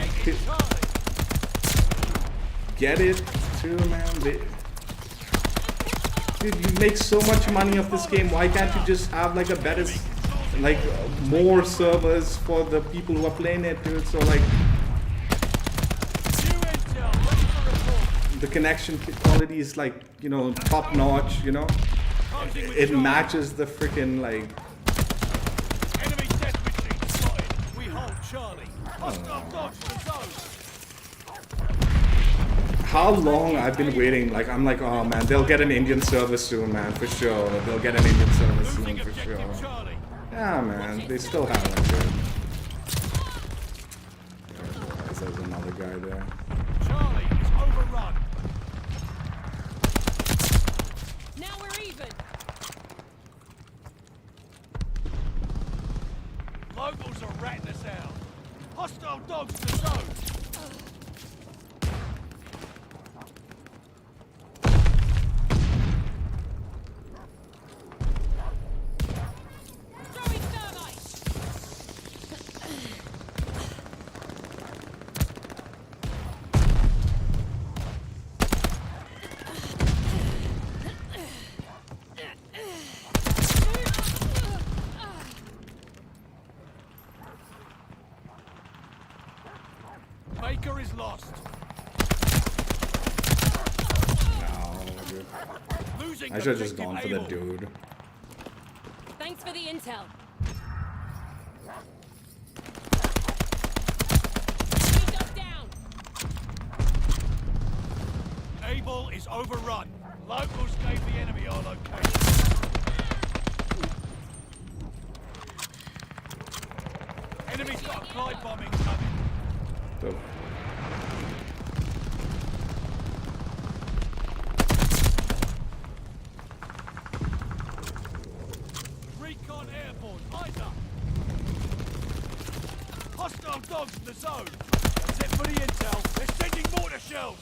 get it too, man? Dude, you make so much money off this game. Why can't you just have like a better, like more servers for the people who are playing it, dude? So like the connection quality is like, you know, top notch. You know, it matches the freaking like. Enemy death machine spotted. We hold Charlie. Hostile dodge the zone. How long I've been waiting, like I'm like, oh man, they'll get an Indian server soon, man, for sure. They'll get an Indian server soon, for sure. Yeah, man, they still haven't, dude. There's another guy there. Charlie is overrun. Now we're even. Locals are ratting us out. Hostile dogs to zone. Throwing thermite. Baker is lost. No, dude. Losing I should have just objective gone for the able. dude. Thanks for the intel. Keep us down. Able is overrun. Locals gave the enemy our location. Enemy's got a glide bombing coming. So, Recon airborne. Eyes up. Hostile dogs in the zone. That's it for the intel. They're sending mortar shells.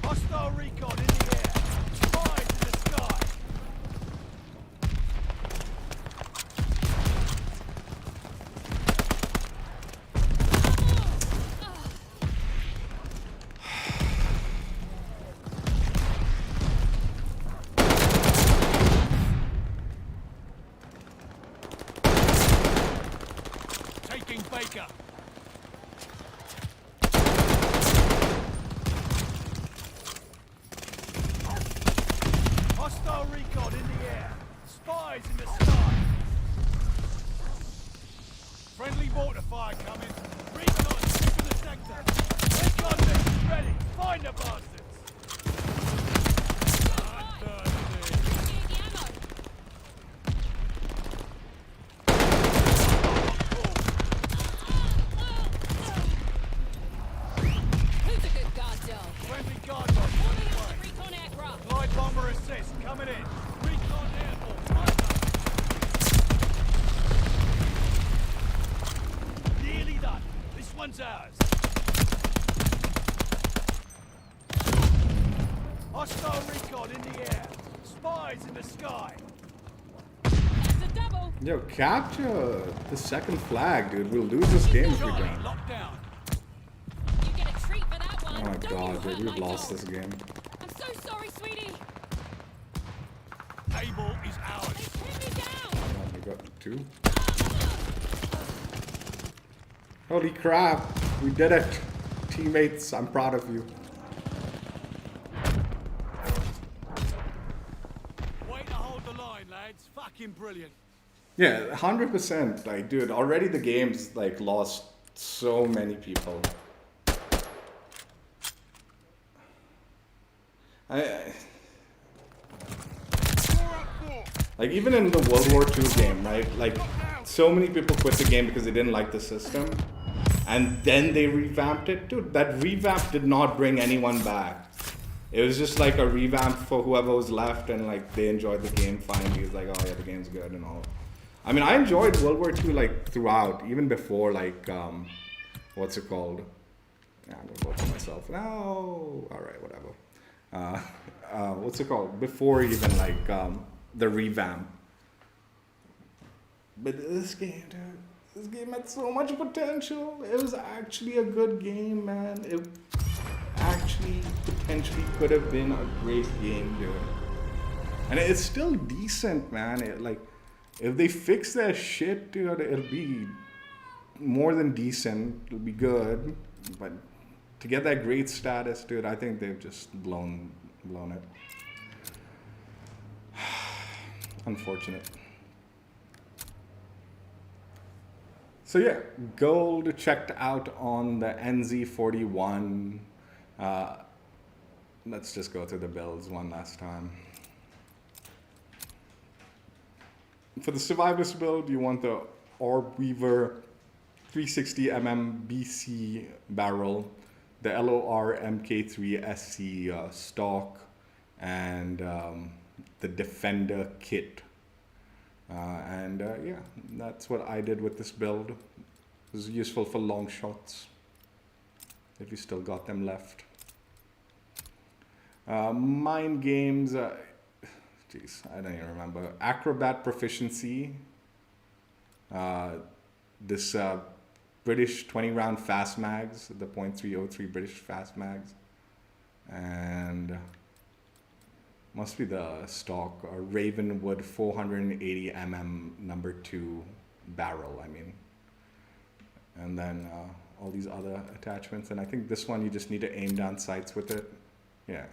Hostile recon in the air. Spies in the sky. Taking Baker. Hostile recon in the air. Spies in the sky. Friendly mortar fire coming. Recon sweeping the sector. Recon mission ready. Find the bastards. Need the ammo. Who's a good guard dog? Friendly guard dog on Moving its on way. the recon aircraft. Glide bomber assist coming in. Recon airborne. Eyes up. Nearly done. This one's ours. Hostile recon in the air. Spies in the sky. That's a double. Yo, capture the second flag, dude. We'll lose this game if we Charlie don't. locked down. You get a treat for that one. Oh my Don't you god, hurt dude, we've my lost dog. this game. I'm so sorry, sweetie. Able is ours. They pinned me down. Oh, we got 2. Holy crap, we did it. Teammates, I'm proud of you. Way to hold the line, lads. Fucking brilliant. Yeah, 100%. Like, dude, already the game's like lost so many people. Like, even in the World War II game, right? Like, so many people quit the game because they didn't like the system. And then they revamped it. Dude, that revamp did not bring anyone back. It was just like a revamp for whoever was left, and like they enjoyed the game fine. He's like, oh yeah, the game's good and all. I mean, I enjoyed World War II like throughout, even before like, what's it called? Yeah, I'm gonna vote for myself. No, all right, whatever. What's it called? Before even like the revamp. But this game, dude, this game had so much potential. It was actually a good game, man. It actually potentially could have been a great game, dude. And it's still decent, man. It, like, if they fix their shit, dude, it'll be more than decent. It'll be good. But to get that great status, dude, I think they've just blown it. Unfortunate. So yeah, gold checked out on the NZ-41. Let's just go through the builds one last time. For the Survivalist build, you want the Orb Weaver 360mm BC barrel, the LOR MK3 SC stock, and the Defender kit. Yeah, that's what I did with this build. It was useful for long shots, if you still got them left. MindGames, jeez, I don't even remember. Acrobat proficiency. This British 20 round fast mags, the .303 British fast mags. And must be the stock, Ravenwood 480mm number 2 barrel, I mean. And then all these other attachments. And I think this one you just need to aim down sights with it. Yeah.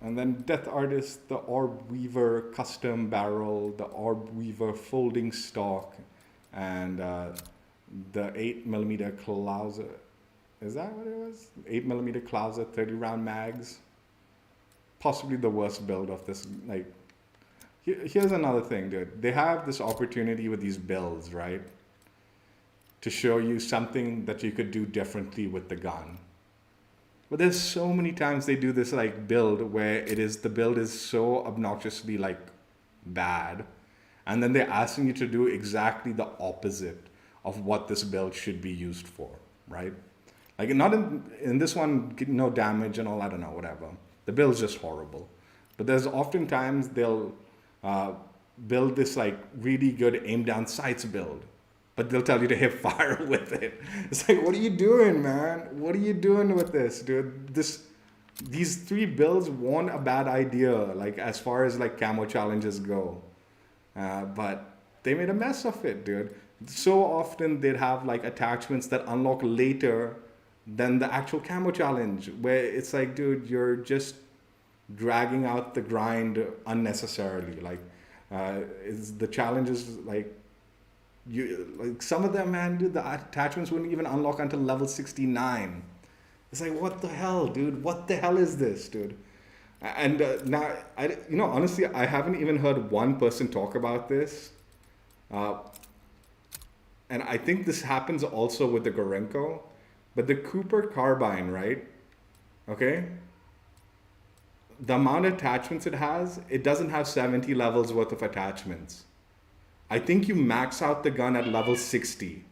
And then Death Artist, the Orb Weaver custom barrel, the Orb Weaver folding stock, and the 8mm Klauser. Is that what it was? 8mm Klauser 30 round mags. Possibly the worst build of this. Like, here's another thing, dude. They have this opportunity with these builds, right? To show you something that you could do differently with the gun. But there's so many times they do this like build where the build is so obnoxiously like bad. And then they're asking you to do exactly the opposite of what this build should be used for, right? Like, not in this one, no damage and all, I don't know, whatever. The build's just horrible. But there's oftentimes they'll build this like really good aim down sights build, but they'll tell you to hip fire with it. It's like, what are you doing, man? What are you doing with this, dude? These 3 builds weren't a bad idea, like as far as like Camo Challenges go. But they made a mess of it, dude. So often they'd have like attachments that unlock later than the actual Camo Challenge, where it's like, dude, you're just dragging out the grind unnecessarily. Like, the challenges, like some of them, man, dude, the attachments wouldn't even unlock until level 69. It's like, what the hell, dude? What the hell is this, dude? And now, honestly, I haven't even heard one person talk about this. And I think this happens also with the Gorenko. But the Cooper carbine, right? Okay? The amount of attachments it has, it doesn't have 70 levels worth of attachments. I think you max out the gun at level 60.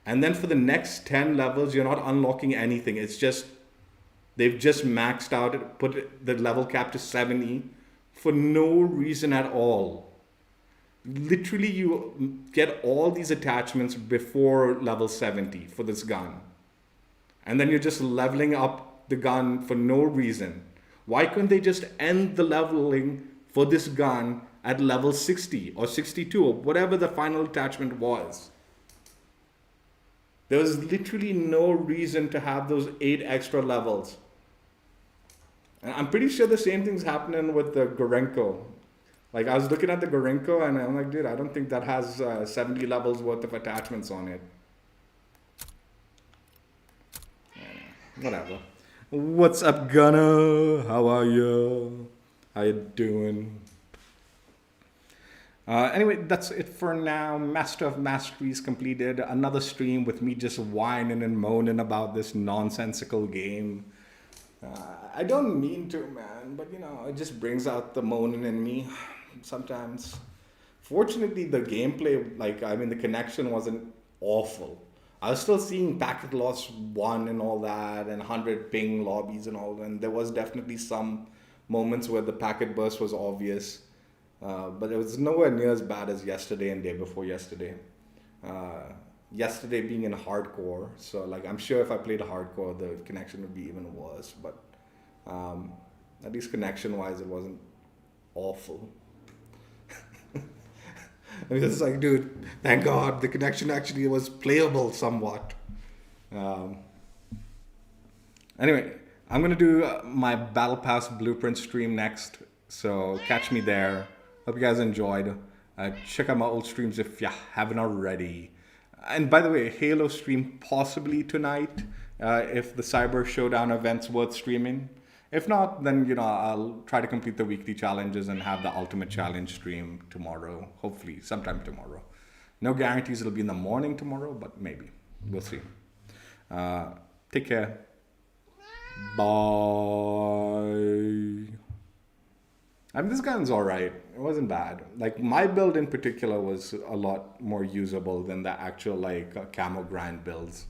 And then for the next 10 levels, you're not unlocking anything. It's just, they've just maxed out, put the level cap to 70 for no reason at all. Literally, you get all these attachments before level 70 for this gun. And then you're just leveling up the gun for no reason. Why couldn't they just end the leveling for this gun at level 60 or 62 or whatever the final attachment was? There was literally no reason to have those 8 extra levels. And I'm pretty sure the same thing's happening with the Gorenko. Like, I was looking at the Gorenko and I'm like, dude, I don't think that has 70 levels worth of attachments on it. Whatever. What's up, Gunner? How are you? How you doing? Anyway, that's it for now. Master of Masteries completed. Another stream with me just whining and moaning about this nonsensical game. I don't mean to, man, but you know, it just brings out the moaning in me sometimes. Fortunately, the gameplay, the connection wasn't awful. I was still seeing packet loss 1 and all that, and 100 ping lobbies and all that. And there was definitely some moments where the packet burst was obvious. But it was nowhere near as bad as yesterday and day before yesterday. Yesterday being in hardcore, so I'm sure if I played hardcore, the connection would be even worse. But at least connection-wise, it wasn't awful. I mean, it's like, dude, thank God the connection actually was playable somewhat. Anyway, I'm gonna do my Battle Pass Blueprint stream next, so catch me there. Hope you guys enjoyed. Check out my old streams if you haven't already. And by the way, Halo stream possibly tonight if the Cyber Showdown event's worth streaming. If not, then I'll try to complete the weekly challenges and have the Ultimate Challenge stream tomorrow. Hopefully, sometime tomorrow. No guarantees it'll be in the morning tomorrow, but maybe. We'll see. Take care. Bye. I mean, this gun's alright. It wasn't bad. My build in particular was a lot more usable than the actual Camo Grind builds.